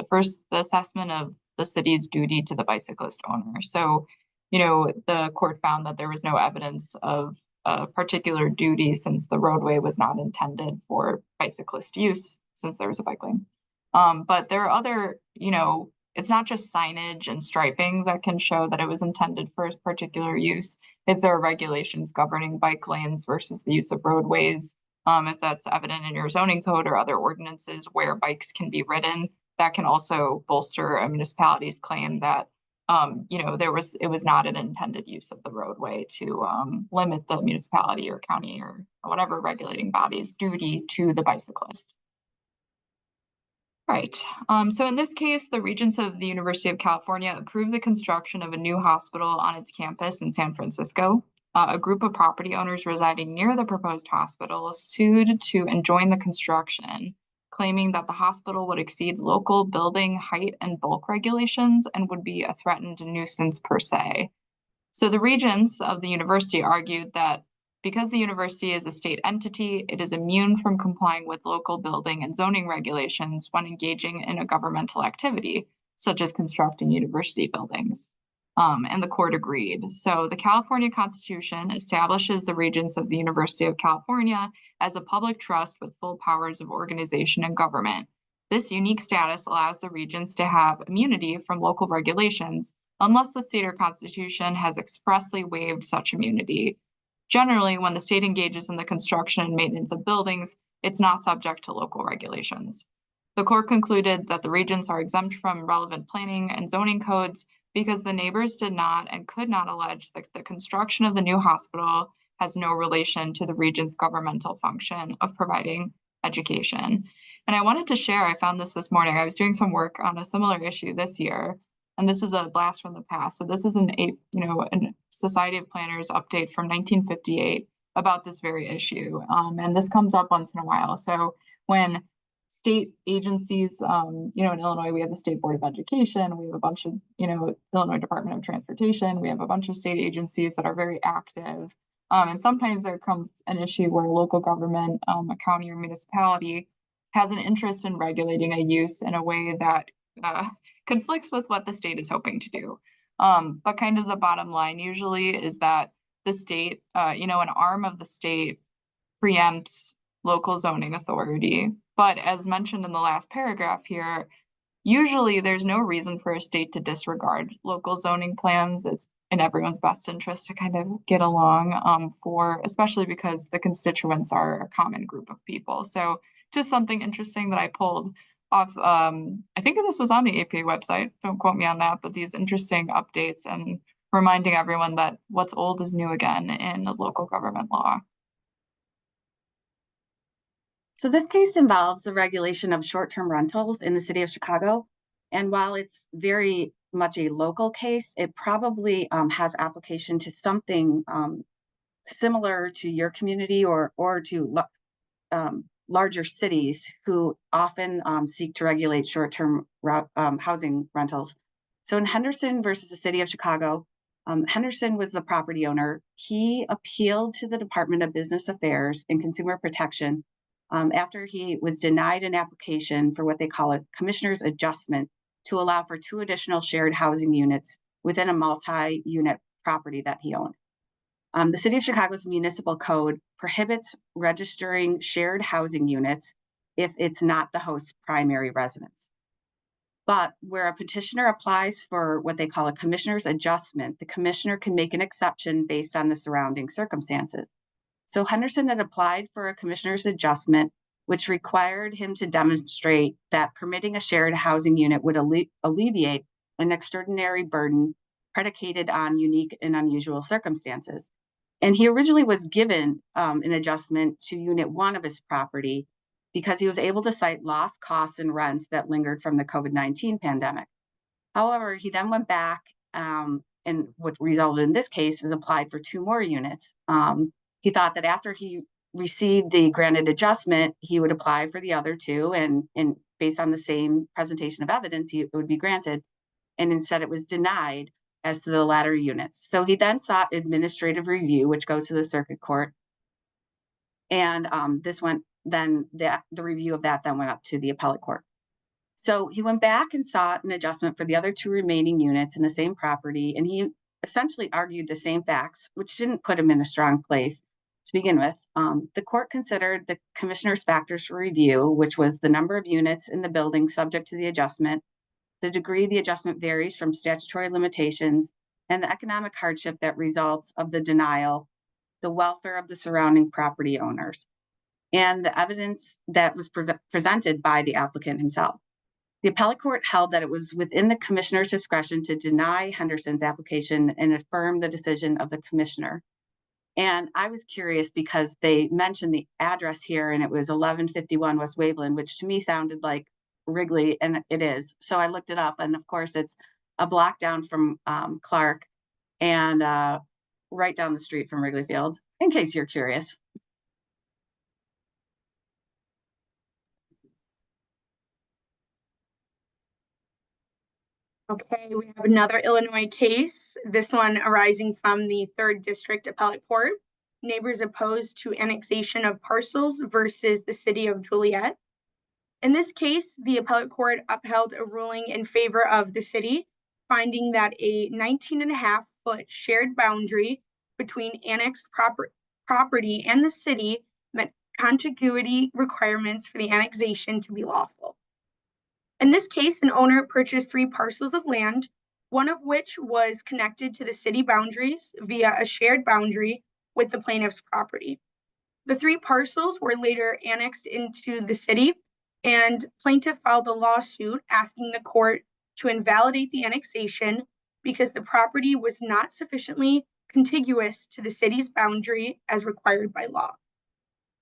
assessment of the city's duty to the bicyclist owner. So, the court found that there was no evidence of a particular duty since the roadway was not intended for bicyclist use, since there was a bike lane. But there are other, it's not just signage and striping that can show that it was intended for a particular use. If there are regulations governing bike lanes versus the use of roadways, if that's evident in your zoning code or other ordinances where bikes can be ridden, that can also bolster a municipality's claim that it was not an intended use of the roadway to limit the municipality or county or whatever regulating body's duty to the bicyclist. Right. So in this case, the Regents of the University of California approved the construction of a new hospital on its campus in San Francisco. A group of property owners residing near the proposed hospital sued to enjoin the construction, claiming that the hospital would exceed local building height and bulk regulations and would be a threatened nuisance per se. So the Regents of the university argued that because the university is a state entity, it is immune from complying with local building and zoning regulations when engaging in a governmental activity, such as constructing university buildings. And the court agreed. So the California Constitution establishes the Regents of the University of California as a public trust with full powers of organization and government. This unique status allows the Regents to have immunity from local regulations unless the state or constitution has expressly waived such immunity. Generally, when the state engages in the construction and maintenance of buildings, it's not subject to local regulations. The court concluded that the Regents are exempt from relevant planning and zoning codes because the neighbors did not and could not allege that the construction of the new hospital has no relation to the Regents' governmental function of providing education. And I wanted to share, I found this morning, I was doing some work on a similar issue this year, and this is a blast from the past. So this is a Society of Planners update from 1958 about this very issue. And this comes up once in a while. So when state agencies, in Illinois, we have the State Board of Education, we have a bunch of, Illinois Department of Transportation, we have a bunch of state agencies that are very active. And sometimes there comes an issue where local government, a county or municipality, has an interest in regulating a use in a way that conflicts with what the state is hoping to do. But kind of the bottom line usually is that the state, an arm of the state preempts local zoning authority. But as mentioned in the last paragraph here, usually there's no reason for a state to disregard local zoning plans. It's in everyone's best interest to kind of get along especially because the constituents are a common group of people. So just something interesting that I pulled off, I think this was on the APA website, don't quote me on that, but these interesting updates and reminding everyone that what's old is new again in local government law. So this case involves the regulation of short-term rentals in the city of Chicago. And while it's very much a local case, it probably has application to something similar to your community or to larger cities who often seek to regulate short-term housing rentals. So in Henderson versus the city of Chicago, Henderson was the property owner. He appealed to the Department of Business Affairs and Consumer Protection after he was denied an application for what they call a commissioner's adjustment to allow for 2 additional shared housing units within a multi-unit property that he owned. The city of Chicago's municipal code prohibits registering shared housing units if it's not the host's primary residence. But where a petitioner applies for what they call a commissioner's adjustment, the commissioner can make an exception based on the surrounding circumstances. So Henderson had applied for a commissioner's adjustment, which required him to demonstrate that permitting a shared housing unit would alleviate an extraordinary burden predicated on unique and unusual circumstances. And he originally was given an adjustment to Unit 1 of his property because he was able to cite lost costs and rents that lingered from the COVID-19 pandemic. However, he then went back and what resulted in this case is applied for 2 more units. He thought that after he received the granted adjustment, he would apply for the other 2, and based on the same presentation of evidence, it would be granted. And instead it was denied as to the latter units. So he then sought administrative review, which goes to the circuit court. And this went then the review of that then went up to the appellate court. So he went back and sought an adjustment for the other 2 remaining units in the same property, and he essentially argued the same facts, which didn't put him in a strong place to begin with. The court considered the commissioner's factors for review, which was the number of units in the building subject to the adjustment, the degree the adjustment varies from statutory limitations, and the economic hardship that results of the denial, the welfare of the surrounding property owners, and the evidence that was presented by the applicant himself. The appellate court held that it was within the commissioner's discretion to deny Henderson's application and affirm the decision of the commissioner. And I was curious because they mentioned the address here, and it was 1151 West Waveland, which to me sounded like Wrigley, and it is. So I looked it up, and of course it's a block down from Clark and right down the street from Wrigley Field, in case you're curious. Okay, we have another Illinois case, this one arising from the 3rd District Appellate Court. Neighbors opposed to annexation of parcels versus the city of Joliet. In this case, the appellate court upheld a ruling in favor of the city, finding that a 19.5-foot shared boundary between annexed property and the city met contiguity requirements for the annexation to be lawful. In this case, an owner purchased 3 parcels of land, one of which was connected to the city boundaries via a shared boundary with the plaintiff's property. The 3 parcels were later annexed into the city, and plaintiff filed a lawsuit asking the court to invalidate the annexation because the property was not sufficiently contiguous to the city's boundary as required by law.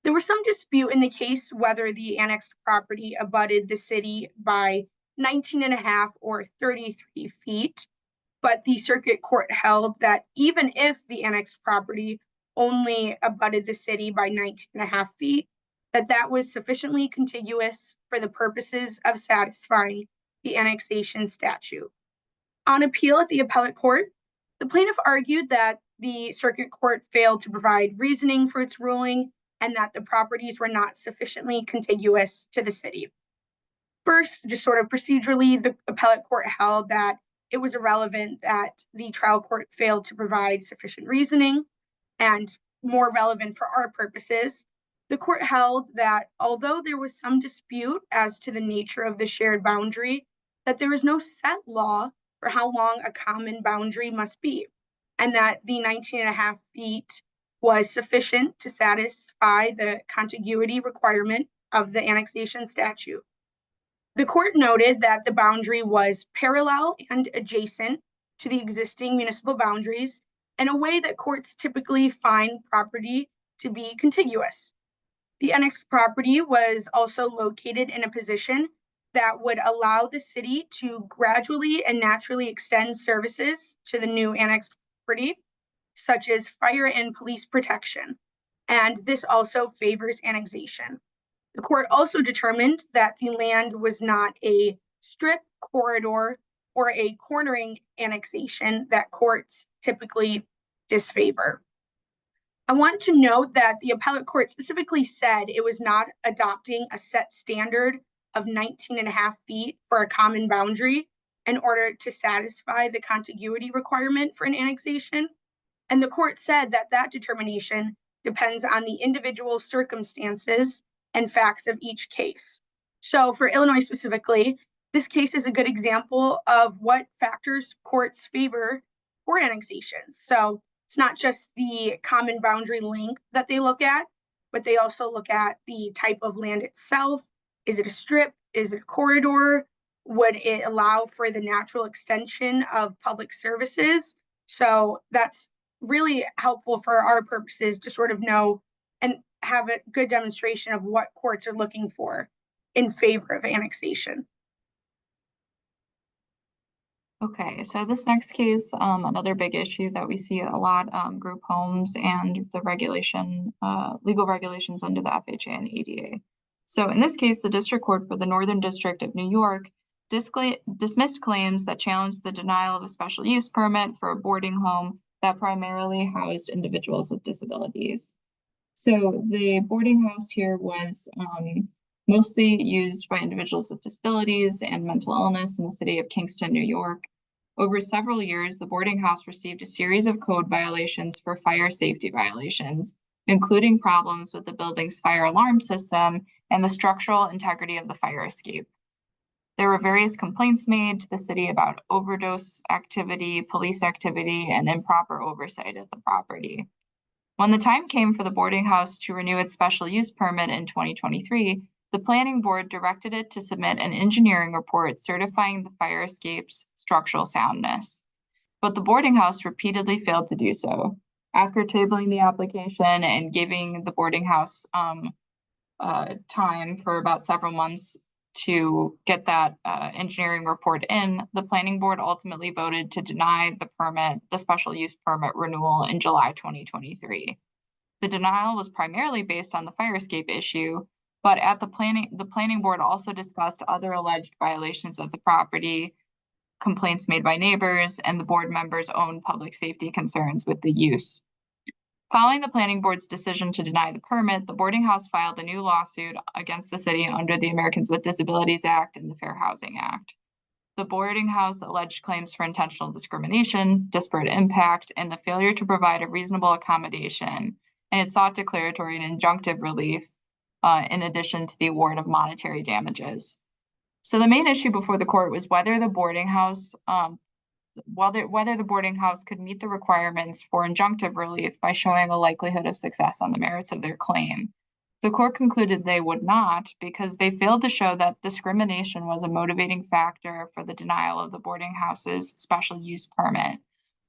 There was some dispute in the case whether the annexed property abutted the city by 19.5 or 33 feet, but the circuit court held that even if the annexed property only abutted the city by 19.5 feet, that was sufficiently contiguous for the purposes of satisfying the annexation statute. On appeal at the appellate court, the plaintiff argued that the circuit court failed to provide reasoning for its ruling and that the properties were not sufficiently contiguous to the city. First, just sort of procedurally, the appellate court held that it was irrelevant that the trial court failed to provide sufficient reasoning, and more relevant for our purposes, the court held that although there was some dispute as to the nature of the shared boundary, that there is no set law for how long a common boundary must be, and that the 19.5 feet was sufficient to satisfy the contiguity requirement of the annexation statute. The court noted that the boundary was parallel and adjacent to the existing municipal boundaries in a way that courts typically find property to be contiguous. The annexed property was also located in a position that would allow the city to gradually and naturally extend services to the new annexed property, such as fire and police protection, and this also favors annexation. The court also determined that the land was not a strip, corridor, or a cornering annexation that courts typically disfavor. I want to note that the appellate court specifically said it was not adopting a set standard of 19.5 feet for a common boundary in order to satisfy the contiguity requirement for an annexation. And the court said that that determination depends on the individual circumstances and facts of each case. So for Illinois specifically, This case is a good example of what factors courts favor for annexations. So it's not just the common boundary length that they look at, but they also look at the type of land itself. Is it a strip? Is it a corridor? Would it allow for the natural extension of public services? So that's really helpful for our purposes to sort of know and have a good demonstration of what courts are looking for in favor of annexation. Okay, so this next case, another big issue that we see a lot, group homes and the regulation, legal regulations under the FHA and ADA. So in this case, the District Court for the Northern District of New York dismissed claims that challenged the denial of a special use permit for a boarding home that primarily housed individuals with disabilities. So the boarding house here was mostly used by individuals with disabilities and mental illness in the city of Kingston, New York. Over several years, the boarding house received a series of code violations for fire safety violations, including problems with the building's fire alarm system and the structural integrity of the fire escape. There were various complaints made to the city about overdose activity, police activity, and improper oversight of the property. When the time came for the boarding house to renew its special use permit in 2023, the planning board directed it to submit an engineering report certifying the fire escape's structural soundness. But the boarding house repeatedly failed to do so. After tabling the application and giving the boarding house time for about several months to get that engineering report in, the planning board ultimately voted to deny the special use permit renewal in July 2023. The denial was primarily based on the fire escape issue, but at the planning board also discussed other alleged violations of the property, complaints made by neighbors, and the board members' own public safety concerns with the use. Following the planning board's decision to deny the permit, the boarding house filed a new lawsuit against the city under the Americans with Disabilities Act and the Fair Housing Act. The boarding house alleged claims for intentional discrimination, disparate impact, and the failure to provide a reasonable accommodation, and it sought declaratory and injunctive relief in addition to the award of monetary damages. So the main issue before the court was whether the boarding house whether the boarding house could meet the requirements for injunctive relief by showing a likelihood of success on the merits of their claim. The court concluded they would not because they failed to show that discrimination was a motivating factor for the denial of the boarding house's special use permit.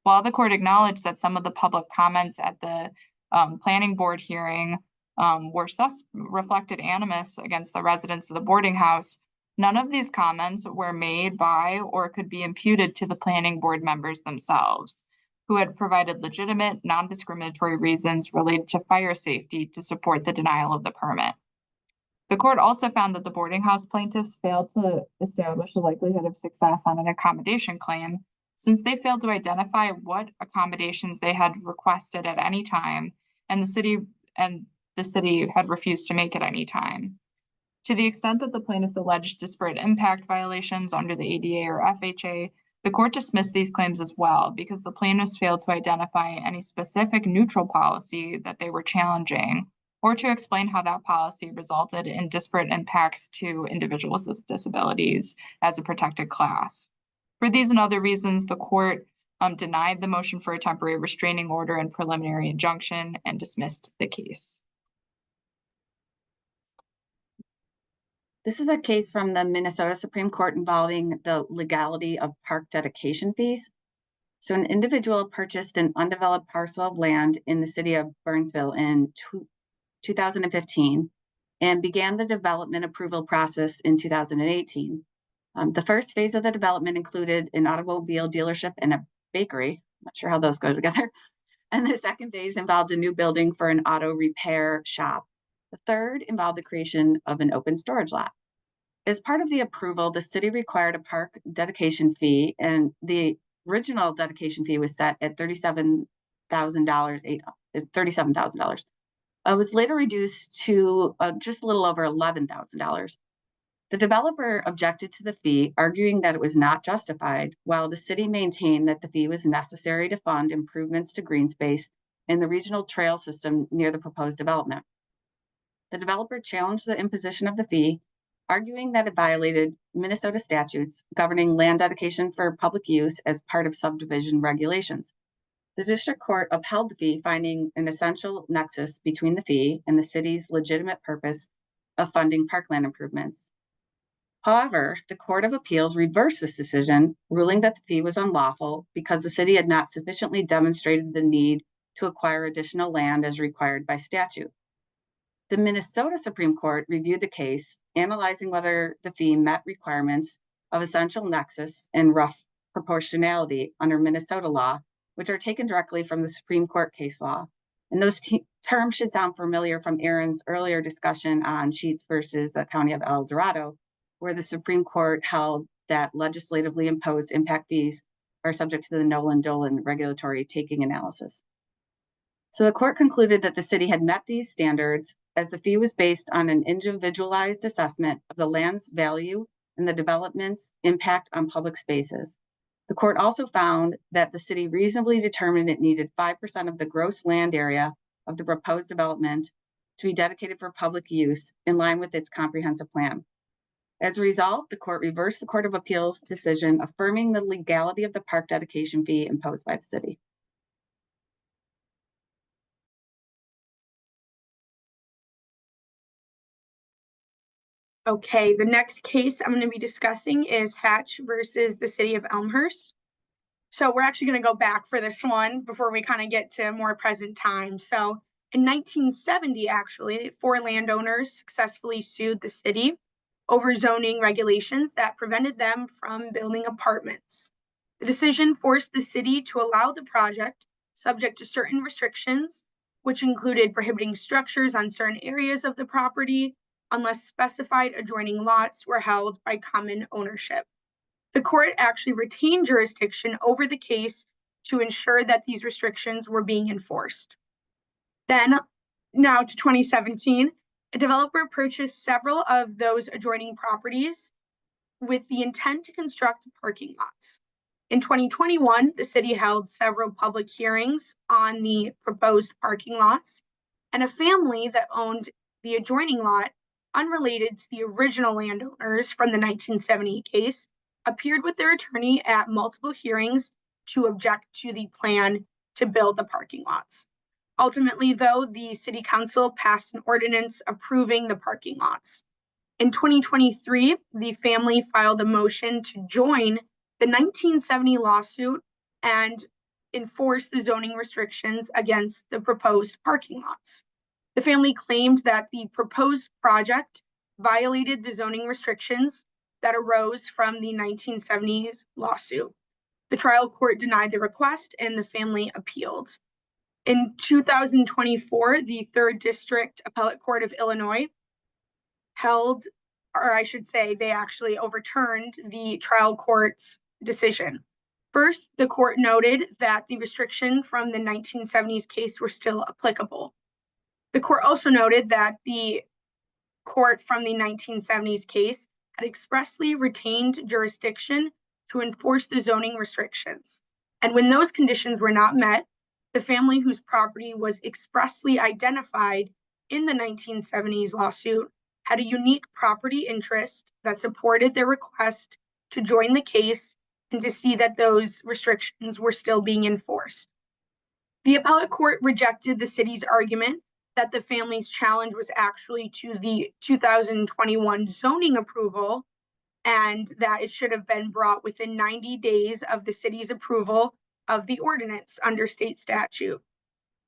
While the court acknowledged that some of the public comments at the planning board hearing reflected animus against the residents of the boarding house, none of these comments were made by or could be imputed to the planning board members themselves, who had provided legitimate, non-discriminatory reasons related to fire safety to support the denial of the permit. The court also found that the boarding house plaintiffs failed to establish the likelihood of success on an accommodation claim, since they failed to identify what accommodations they had requested at any time, and the city had refused to make at any time. To the extent that the plaintiffs alleged disparate impact violations under the ADA or FHA, the court dismissed these claims as well because the plaintiffs failed to identify any specific neutral policy that they were challenging or to explain how that policy resulted in disparate impacts to individuals with disabilities as a protected class. For these and other reasons, the court denied the motion for a temporary restraining order and preliminary injunction and dismissed the case. This is a case from the Minnesota Supreme Court involving the legality of park dedication fees. So an individual purchased an undeveloped parcel of land in the city of Burnsville in 2015 and began the development approval process in 2018. The first phase of the development included an automobile dealership and a bakery. I'm not sure how those go together. And the second phase involved a new building for an auto repair shop. The third involved the creation of an open storage lot. As part of the approval, the city required a park dedication fee, and the original dedication fee was set at $37,000. It was later reduced to just a little over $11,000. The developer objected to the fee, arguing that it was not justified, while the city maintained that the fee was necessary to fund improvements to green space in the regional trail system near the proposed development. The developer challenged the imposition of the fee, arguing that it violated Minnesota statutes governing land dedication for public use as part of subdivision regulations. The district court upheld the fee, finding an essential nexus between the fee and the city's legitimate purpose of funding parkland improvements. However, the Court of Appeals reversed this decision, ruling that the fee was unlawful because the city had not sufficiently demonstrated the need to acquire additional land as required by statute. The Minnesota Supreme Court reviewed the case, analyzing whether the fee met requirements of essential nexus and rough proportionality under Minnesota law, which are taken directly from the Supreme Court case law. And those terms should sound familiar from Aaron's earlier discussion on Sheets versus the County of El Dorado, where the Supreme Court held that legislatively imposed impact fees are subject to the Nolan-Dolan regulatory taking analysis. So the court concluded that the city had met these standards as the fee was based on an individualized assessment of the land's value and the development's impact on public spaces. The court also found that the city reasonably determined it needed 5% of the gross land area of the proposed development to be dedicated for public use in line with its comprehensive plan. As a result, the court reversed the Court of Appeals decision, affirming the legality of the park dedication fee imposed by the city. Okay, the next case I'm going to be discussing is Hatch versus the City of Elmhurst. So we're actually going to go back for this one before we kind of get to more present time. So in 1970, actually, 4 landowners successfully sued the city over zoning regulations that prevented them from building apartments. The decision forced the city to allow the project subject to certain restrictions, which included prohibiting structures on certain areas of the property unless specified adjoining lots were held by common ownership. The court actually retained jurisdiction over the case to ensure that these restrictions were being enforced. Then, now to 2017, a developer purchased several of those adjoining properties with the intent to construct parking lots. In 2021, the city held several public hearings on the proposed parking lots, and a family that owned the adjoining lot, unrelated to the original landowners from the 1970 case, appeared with their attorney at multiple hearings to object to the plan to build the parking lots. Ultimately, though, the city council passed an ordinance approving the parking lots. In 2023, the family filed a motion to join the 1970 lawsuit and enforce the zoning restrictions against the proposed parking lots. The family claimed that the proposed project violated the zoning restrictions that arose from the 1970s lawsuit. The trial court denied the request and the family appealed. In 2024, the 3rd District Appellate Court of Illinois held, or I should say, they actually overturned the trial court's decision. First, the court noted that the restriction from the 1970s case were still applicable. The court also noted that the court from the 1970s case had expressly retained jurisdiction to enforce the zoning restrictions. And when those conditions were not met, the family whose property was expressly identified in the 1970s lawsuit had a unique property interest that supported their request to join the case and to see that those restrictions were still being enforced. The appellate court rejected the city's argument that the family's challenge was actually to the 2021 zoning approval and that it should have been brought within 90 days of the city's approval of the ordinance under state statute.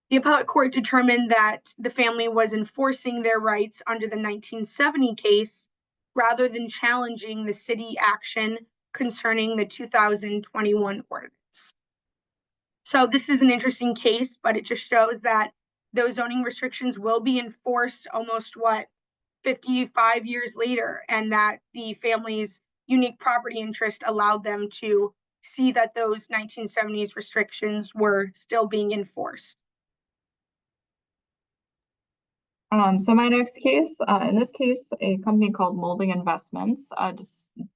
The appellate court determined that the family was enforcing their rights under the 1970 case rather than challenging the city action concerning the 2021 ordinance. So this is an interesting case, but it just shows that those zoning restrictions will be enforced almost 55 years later, and that the family's unique property interest allowed them to see that those 1970s restrictions were still being enforced. So my next case, in this case, a company called Molding Investments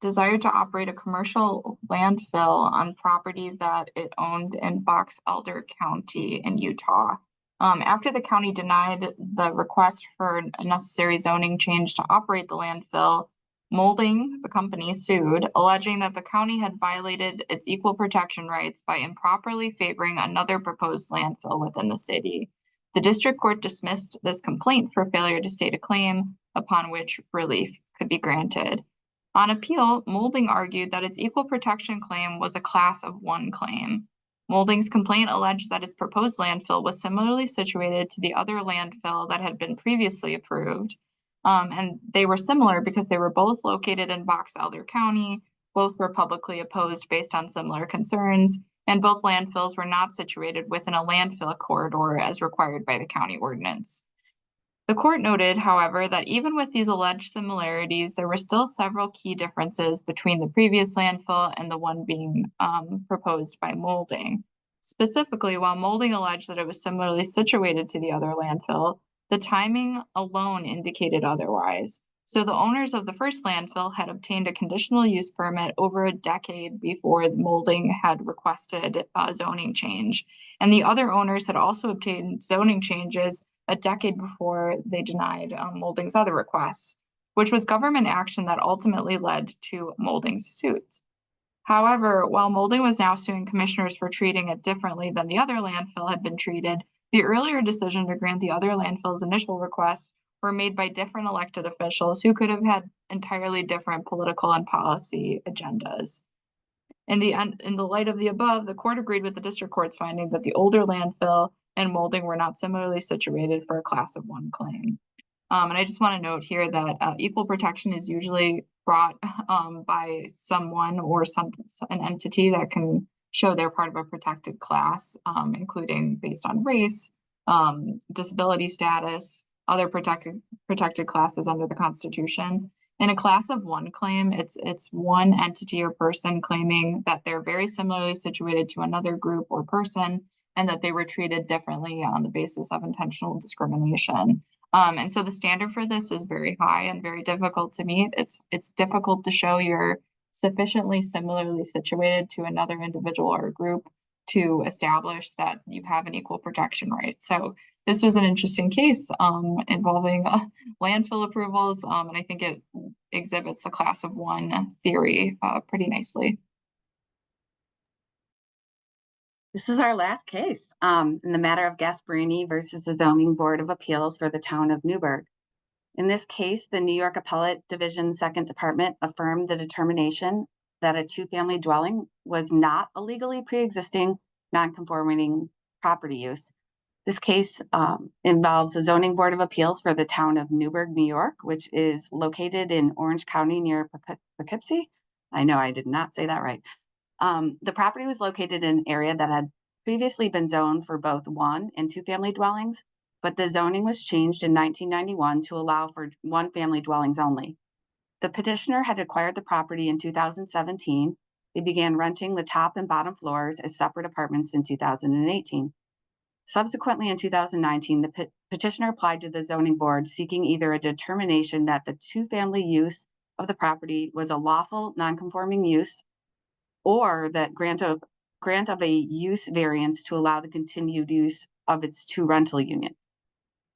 desired to operate a commercial landfill on property that it owned in Box Elder County in Utah. After the county denied the request for a necessary zoning change to operate the landfill, Molding, the company, sued, alleging that the county had violated its equal protection rights by improperly favoring another proposed landfill within the city. The district court dismissed this complaint for failure to state a claim upon which relief could be granted. On appeal, Molding argued that its equal protection claim was a class of one claim. Molding's complaint alleged that its proposed landfill was similarly situated to the other landfill that had been previously approved. And they were similar because they were both located in Box Elder County, both were publicly opposed based on similar concerns, and both landfills were not situated within a landfill corridor as required by the county ordinance. The court noted, however, that even with these alleged similarities, there were still several key differences between the previous landfill and the one being proposed by Molding. Specifically, while Molding alleged that it was similarly situated to the other landfill, the timing alone indicated otherwise. So the owners of the first landfill had obtained a conditional use permit over a decade before Molding had requested a zoning change. And the other owners had also obtained zoning changes a decade before they denied Molding's other requests, which was government action that ultimately led to Molding's suits. However, while Molding was now suing commissioners for treating it differently than the other landfill had been treated, the earlier decision to grant the other landfill's initial requests were made by different elected officials who could have had entirely different political and policy agendas. In the light of the above, the court agreed with the district court's finding that the older landfill and Molding were not similarly situated for a class of one claim. And I just want to note here that equal protection is usually brought by someone or an entity that can show they're part of a protected class, including based on race, disability status, other protected classes under the Constitution. In a class of one claim, it's one entity or person claiming that they're very similarly situated to another group or person, and that they were treated differently on the basis of intentional discrimination. And so the standard for this is very high and very difficult to meet. It's difficult to show you're sufficiently similarly situated to another individual or group to establish that you have an equal protection right. So this was an interesting case involving landfill approvals, and I think it exhibits the class of one theory pretty nicely. This is our last case in the matter of Gasparini versus the Zoning Board of Appeals for the town of Newburgh. In this case, the New York Appellate Division Second Department affirmed the determination that a two-family dwelling was not a legally pre-existing non-conforming property use. This case involves the Zoning Board of Appeals for the town of Newburgh, New York, which is located in Orange County near Poughkeepsie. I know I did not say that right. The property was located in an area that had previously been zoned for both one and two family dwellings, but the zoning was changed in 1991 to allow for one family dwellings only. The petitioner had acquired the property in 2017. They began renting the top and bottom floors as separate apartments in 2018. Subsequently, in 2019, the petitioner applied to the zoning board seeking either a determination that the two-family use of the property was a lawful non-conforming use, or that grant of a use variance to allow the continued use of its two rental units.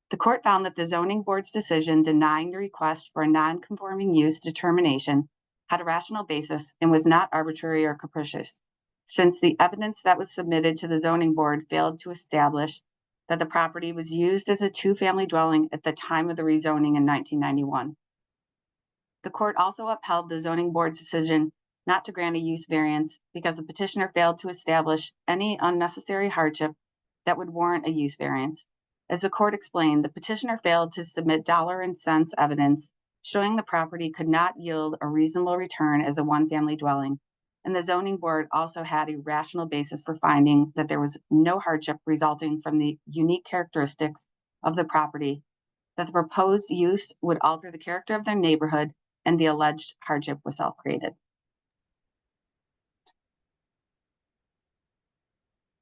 The court found that the zoning board's decision denying the request for a non-conforming use determination had a rational basis and was not arbitrary or capricious, since the evidence that was submitted to the zoning board failed to establish that the property was used as a two-family dwelling at the time of the rezoning in 1991. The court also upheld the zoning board's decision not to grant a use variance because the petitioner failed to establish any unnecessary hardship that would warrant a use variance. As the court explained, the petitioner failed to submit dollar and cents evidence showing the property could not yield a reasonable return as a one-family dwelling, and the zoning board also had a rational basis for finding that there was no hardship resulting from the unique characteristics of the property, that the proposed use would alter the character of their neighborhood, and the alleged hardship was self-created.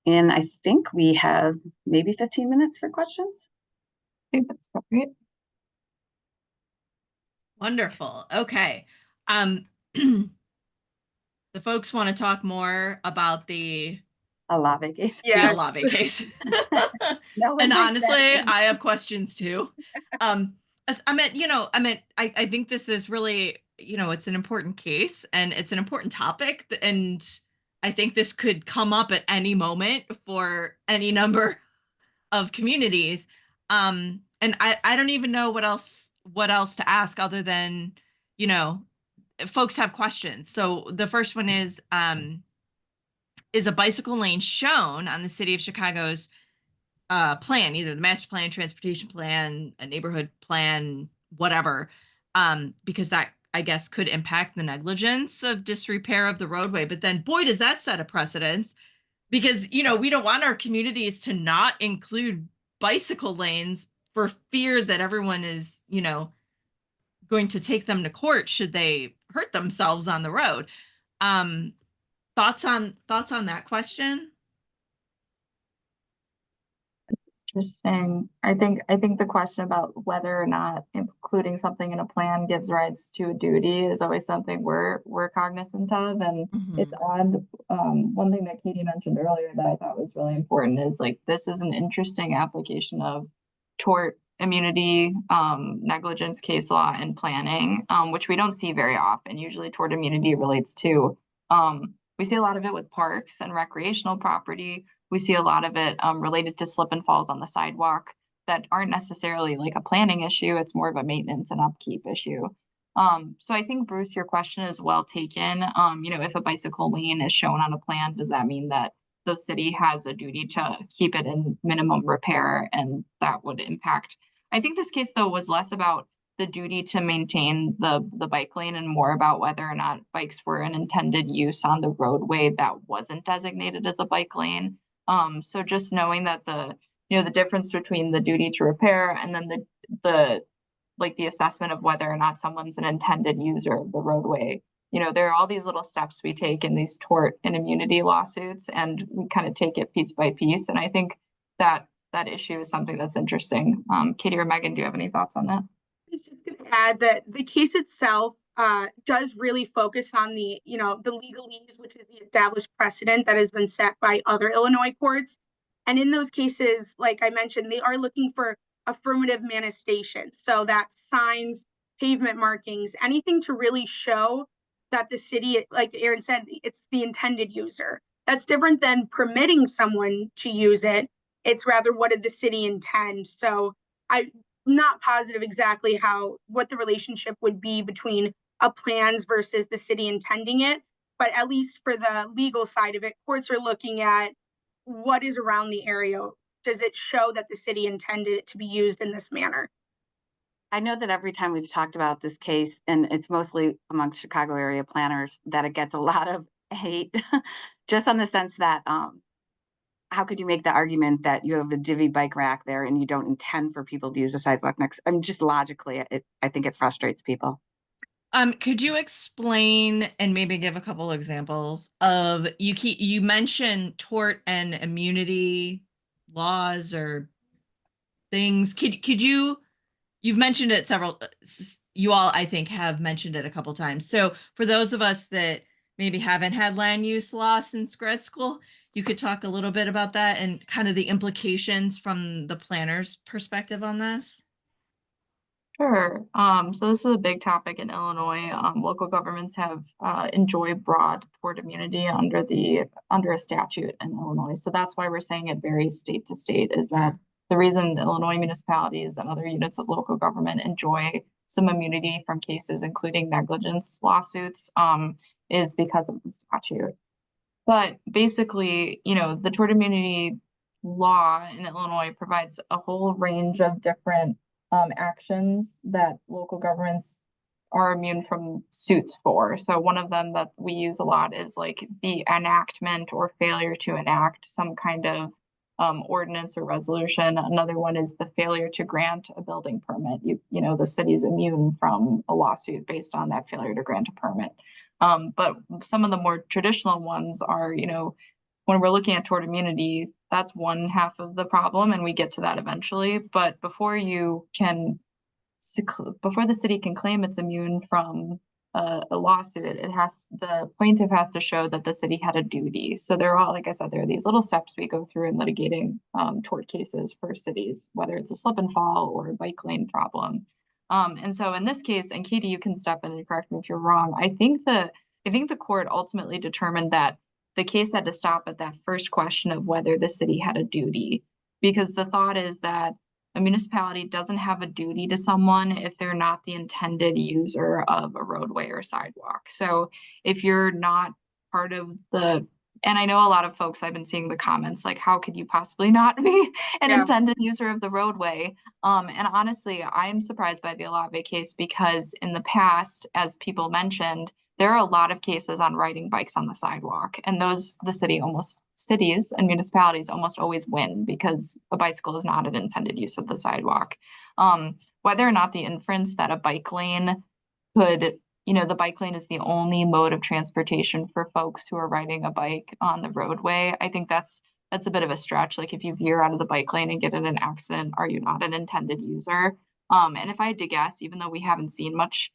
And I think we have maybe 15 minutes for questions. I think that's appropriate. Wonderful. Okay. The folks want to talk more about the Alave case. Yes. Alave case. No, And honestly, I have questions too. I think this is really it's an important case and it's an important topic. And I think this could come up at any moment for any number of communities. And I don't even know what else to ask other than, you know, folks have questions. So the first one is a bicycle lane shown on the city of Chicago's plan, either the master plan, transportation plan, a neighborhood plan, whatever, because that, I guess, could impact the negligence of disrepair of the roadway. But then, boy, does that set a precedence, because we don't want our communities to not include bicycle lanes for fear that everyone is going to take them to court should they hurt themselves on the road. um thoughts on that question? Interesting. I think the question about whether or not including something in a plan gives rise to a duty is always something we're cognizant of, and it's odd. One thing that Katie mentioned earlier that I thought was really important is like this is an interesting application of tort immunity, negligence case law and planning, which we don't see very often. Usually tort immunity relates to we see a lot of it with parks and recreational property. We see a lot of it related to slip and falls on the sidewalk that aren't necessarily like a planning issue. It's more of a maintenance and upkeep issue. So I think, Bruce, your question is well taken. If a bicycle lane is shown on a plan, does that mean that the city has a duty to keep it in minimum repair, and that would impact? I think this case, though, was less about the duty to maintain the bike lane and more about whether or not bikes were an intended use on the roadway that wasn't designated as a bike lane. So just knowing that the difference between the duty to repair and then the assessment of whether or not someone's an intended user of the roadway. There are all these little steps we take in these tort and immunity lawsuits, and we kind of take it piece by piece. And I think that issue is something that's interesting. Katie or Megan, do you have any thoughts on that? I was just going to add that the case itself does really focus on the legalese, which is the established precedent that has been set by other Illinois courts. And in those cases, like I mentioned, they are looking for affirmative manifestation. So that signs, pavement markings, anything to really show that the city, like Aaron said, it's the intended user. That's different than permitting someone to use it. It's rather, what did the city intend? So I'm not positive exactly what the relationship would be between a plans versus the city intending it. But at least for the legal side of it, courts are looking at what is around the area. Does it show that the city intended it to be used in this manner? I know that every time we've talked about this case, and it's mostly amongst Chicago area planners, that it gets a lot of hate, just on the sense that how could you make the argument that you have a divvy bike rack there and you don't intend for people to use the sidewalk next? I mean, just logically, I think it frustrates people. Could you explain and maybe give a couple examples of you mentioned tort and immunity laws or things? Could you've mentioned it several, you all, I think, have mentioned it a couple times. So for those of us that maybe haven't had land use law since grad school, you could talk a little bit about that and kind of the implications from the planner's perspective on this. Sure. So this is a big topic in Illinois. Local governments have enjoyed broad tort immunity under a statute in Illinois. So that's why we're saying it varies state to state, is that the reason Illinois municipalities and other units of local government enjoy some immunity from cases, including negligence lawsuits, is because of the statute. But basically, the tort immunity law in Illinois provides a whole range of different actions that local governments are immune from suits for. So one of them that we use a lot is like the enactment or failure to enact some kind of ordinance or resolution. Another one is the failure to grant a building permit. The city is immune from a lawsuit based on that failure to grant a permit. But some of the more traditional ones are, when we're looking at tort immunity, that's one half of the problem, and we get to that eventually. But before the city can claim it's immune from a lawsuit, the plaintiff has to show that the city had a duty. So they're all, like I said, there are these little steps we go through in litigating tort cases for cities, whether it's a slip and fall or a bike lane problem. And so in this case, and Katie, you can step in and correct me if you're wrong. I think the court ultimately determined that the case had to stop at that first question of whether the city had a duty, because the thought is that a municipality doesn't have a duty to someone if they're not the intended user of a roadway or sidewalk. So if you're not part of the, and I know a lot of folks, I've been seeing the comments like, how could you possibly not be an Yeah. intended user of the roadway? And honestly, I am surprised by the Olave case because in the past, as people mentioned, there are a lot of cases on riding bikes on the sidewalk, and cities and municipalities almost always win because a bicycle is not an intended use of the sidewalk. Whether or not the inference that a bike lane could, the bike lane is the only mode of transportation for folks who are riding a bike on the roadway, I think that's a bit of a stretch. Like if you veer out of the bike lane and get in an accident, are you not an intended user? And if I had to guess, even though we haven't seen much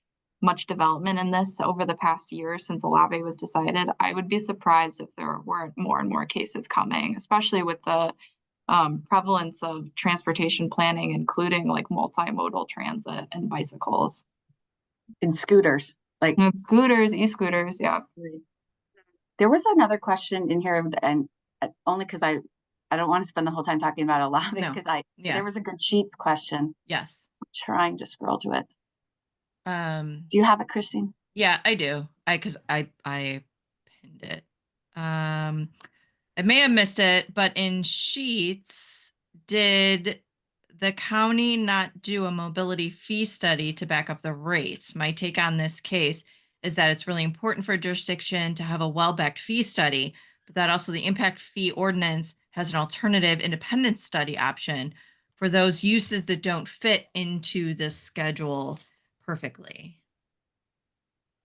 development in this over the past year since Olave was decided, I would be surprised if there weren't more and more cases coming, especially with the prevalence of transportation planning, including like multimodal transit and bicycles. And scooters, like And scooters, e-scooters, yeah. there was another question in here, and only because I don't want to spend the whole time talking about Olave No. because Yeah. there was a good Sheets question. Yes. I'm trying to scroll to it. Do you have it, Christine? Yeah, I do. Because I pinned it. I may have missed it, but in Sheets, did the county not do a mobility fee study to back up the rates? My take on this case is that it's really important for a jurisdiction to have a well-backed fee study, but that also the impact fee ordinance has an alternative independent study option for those uses that don't fit into this schedule perfectly.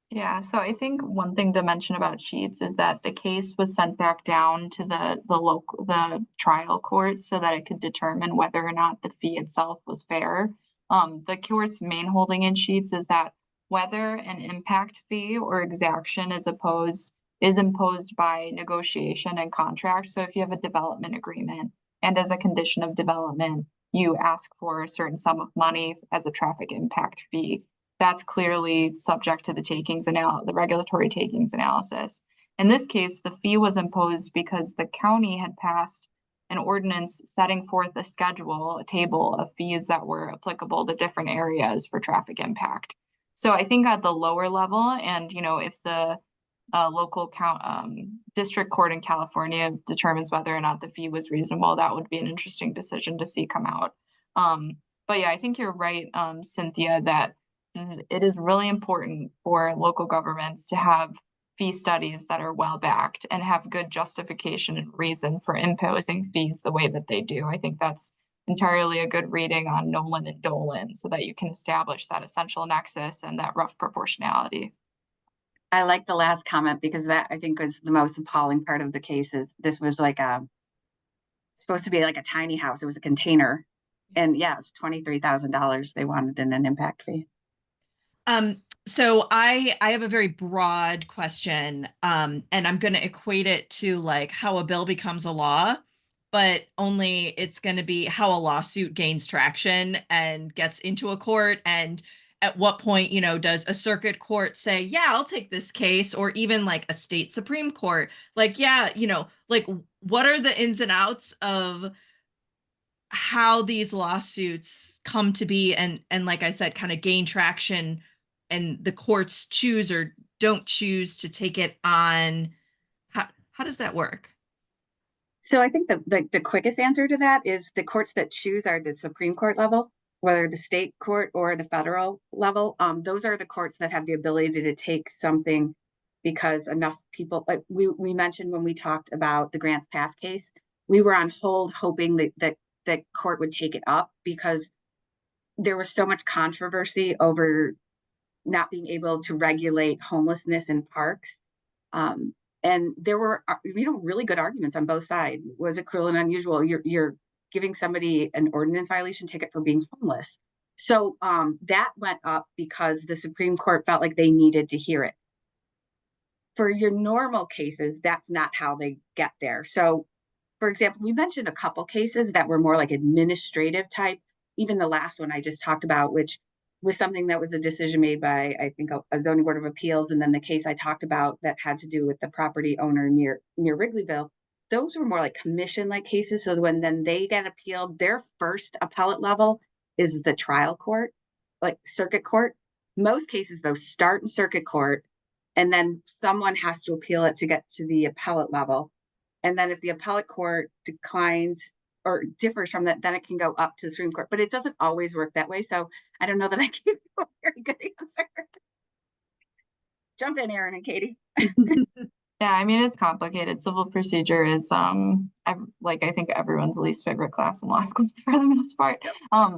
Yeah, so I think one thing to mention about Sheets is that the case was sent back down to the trial court so that it could determine whether or not the fee itself was fair. The court's main holding in Sheets is that whether an impact fee or exaction is imposed by negotiation and contract. So if you have a development agreement and as a condition of development, you ask for a certain sum of money as a traffic impact fee, that's clearly subject to the regulatory takings analysis. In this case, the fee was imposed because the county had passed an ordinance setting forth a table of fees that were applicable to different areas for traffic impact. So I think at the lower level, and if the local district court in California determines whether or not the fee was reasonable, that would be an interesting decision to see come out. But yeah, I think you're right, Cynthia, that it is really important for local governments to have fee studies that are well backed and have good justification and reason for imposing fees the way that they do. I think that's entirely a good reading on Nolan and Dolan so that you can establish that essential nexus and that rough proportionality. I like the last comment because that I think was the most appalling part of the case. Is this was like supposed to be like a tiny house. It was a container, and yeah, it's $23,000 they wanted in an impact fee. So I have a very broad question, and I'm going to equate it to like how a bill becomes a law, but only it's going to be how a lawsuit gains traction and gets into a court. And at what point, does a circuit court say, yeah, I'll take this case, or even like a state Supreme Court, like, yeah, like what are the ins and outs of how these lawsuits come to be and like I said, kind of gain traction and the courts choose or don't choose to take it on. How does that work? So I think the quickest answer to that is the courts that choose are the Supreme Court level, whether the state court or the federal level. Those are the courts that have the ability to take something because enough people, like we mentioned when we talked about the Grants Pass case, we were on hold hoping that court would take it up because there was so much controversy over not being able to regulate homelessness in parks. And there were, really good arguments on both sides. Was it cruel and unusual? You're giving somebody an ordinance violation ticket for being homeless. So that went up because the Supreme Court felt like they needed to hear it. For your normal cases, that's not how they get there. So, for example, we mentioned a couple cases that were more like administrative type. Even the last one I just talked about, which was something that was a decision made by, I think, a zoning board of appeals. And then the case I talked about that had to do with the property owner near Wrigleyville, those were more like commission-like cases. So when then they get appealed, their first appellate level is the trial court, like circuit court. Most cases, though, start in circuit court, and then someone has to appeal it to get to the appellate level. And then if the appellate court declines or differs from that, then it can go up to the Supreme Court. But it doesn't always work that way. So I don't know that I gave you a very good answer. Jump in, Aaron and Katie. Yeah, I mean, it's complicated. Civil procedure is like I think everyone's least favorite class in law school for the most part.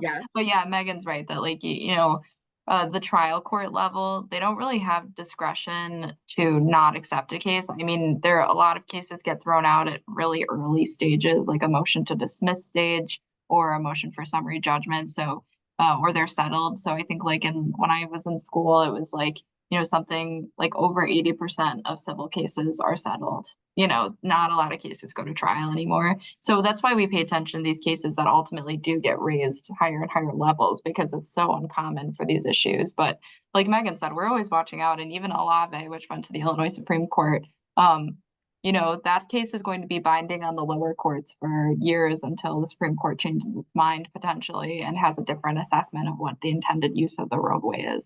Yes. But yeah, Megan's right that like the trial court level, they don't really have discretion to not accept a case. I mean, there are a lot of cases get thrown out at really early stages, like a motion to dismiss stage or a motion for summary judgment. So or they're settled. So I think like when I was in school, it was like, something like over 80% of civil cases are settled. Not a lot of cases go to trial anymore. So that's why we pay attention to these cases that ultimately do get raised higher and higher levels, because it's so uncommon for these issues. But like Megan said, we're always watching out. And even Olave, which went to the Illinois Supreme Court, that case is going to be binding on the lower courts for years until the Supreme Court changes its mind potentially and has a different assessment of what the intended use of the roadway is.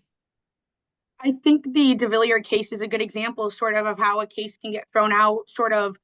I think the de Villiers case is a good example sort of how a case can get thrown out, sort of,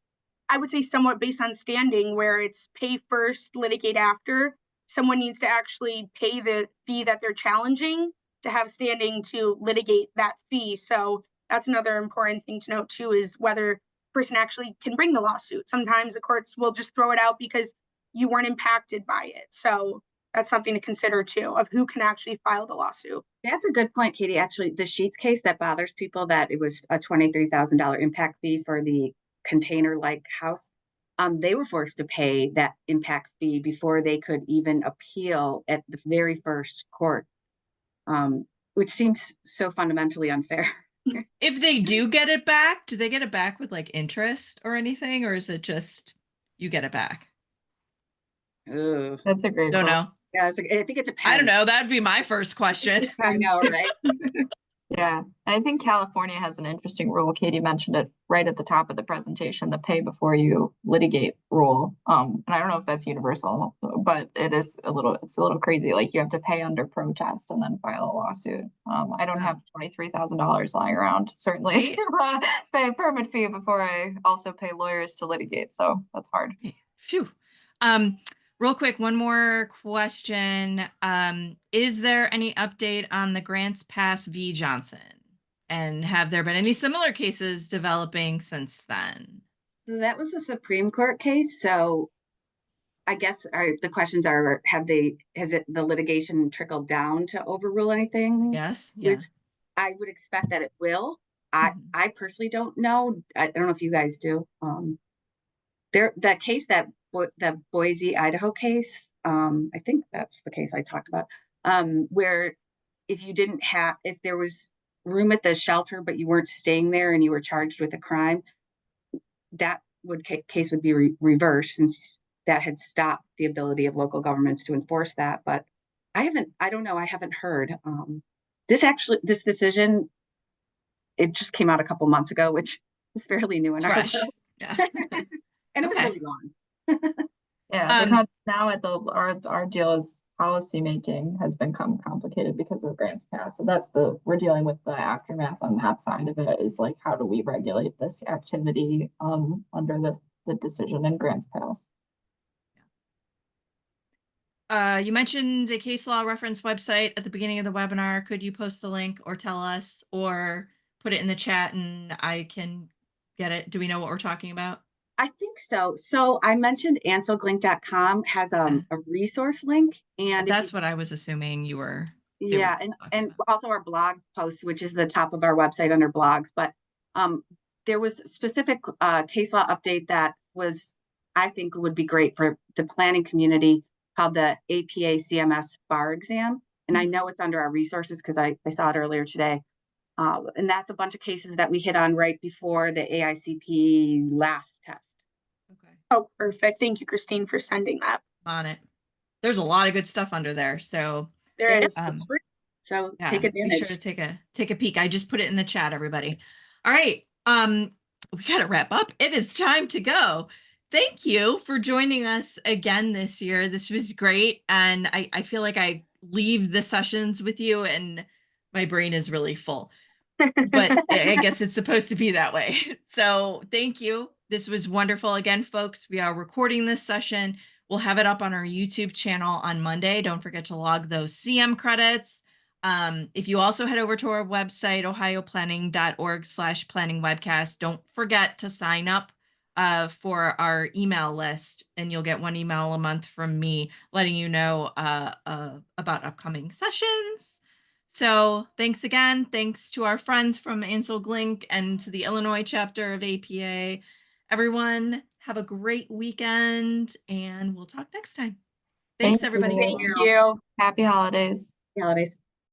I would say somewhat based on standing, where it's pay first, litigate after. Someone needs to actually pay the fee that they're challenging to have standing to litigate that fee. So that's another important thing to note too, is whether a person actually can bring the lawsuit. Sometimes the courts will just throw it out because you weren't impacted by it. So that's something to consider too, of who can actually file the lawsuit. That's a good point, Katie. Actually, the Sheets case that bothers people, that it was a $23,000 impact fee for the container-like house. They were forced to pay that impact fee before they could even appeal at the very first court, which seems so fundamentally unfair. If they do get it back, do they get it back with like interest or anything, or is it just you get it back? Ugh. That's a great Don't point. know. Yeah, I think it depends. I don't know. That'd be my first question. I know, right? Yeah, and I think California has an interesting rule. Katie mentioned it right at the top of the presentation, the pay before you litigate rule. And I don't know if that's universal, but it's a little crazy. Like you have to pay under protest and then file a lawsuit. I don't have $23,000 lying around, certainly, to pay a permit fee before I also pay lawyers to litigate. So that's hard. Phew. Real quick, one more question. Is there any update on the Grants Pass v. Johnson? And have there been any similar cases developing since then? That was a Supreme Court case. So I guess the questions are, has the litigation trickled down to overrule anything? Yes. Yeah. Which I would expect that it will. I personally don't know. I don't know if you guys do. That case, the Boise, Idaho case, I think that's the case I talked about, where if there was room at the shelter, but you weren't staying there and you were charged with a crime, that case would be reversed, since that had stopped the ability of local governments to enforce that. But I haven't heard. This decision, it just came out a couple months ago, which is fairly new in our fresh. world. Yeah. And it was really long. Yeah, now our deal is policy making has become complicated because of Grants Pass. So we're dealing with the aftermath on that side of it, is like, how do we regulate this activity under the decision in Grants Pass? You mentioned a case law reference website at the beginning of the webinar. Could you post the link or tell us, or put it in the chat and I can get it? Do we know what we're talking about? I think so. So I mentioned ancelglink.com has a resource link, and that's what I was assuming you were. Yeah, and also our blog post, which is the top of our website under blogs. But there was a specific case law update that I think would be great for the planning community, called the APA CMS bar exam. And I know it's under our resources because I saw it earlier today. And that's a bunch of cases that we hit on right before the AICP last test. Okay. Oh, perfect. Thank you, Christine, for sending that. On it. There's a lot of good stuff under there. So there is. It's free. So Yeah, take be sure to advantage. take a peek. I just put it in the chat, everybody. All right. We got to wrap up. It is time to go. Thank you for joining us again this year. This was great. And I feel like I leave the sessions with you and my brain is really full. But I guess it's supposed to be that way. So thank you. This was wonderful. Again, folks, we are recording this session. We'll have it up on our YouTube channel on Monday. Don't forget to log those CM credits. If you also head over to our website, ohioplanning.org/planning webcast, don't forget to sign up for our email list, and you'll get one email a month from me letting you know about upcoming sessions. So thanks again. Thanks to our friends from Ancel Glink and to the Illinois chapter of APA. Everyone, have a great weekend, and we'll talk next time. Thanks, Thank everybody. you. Thank you. Happy holidays. Holidays.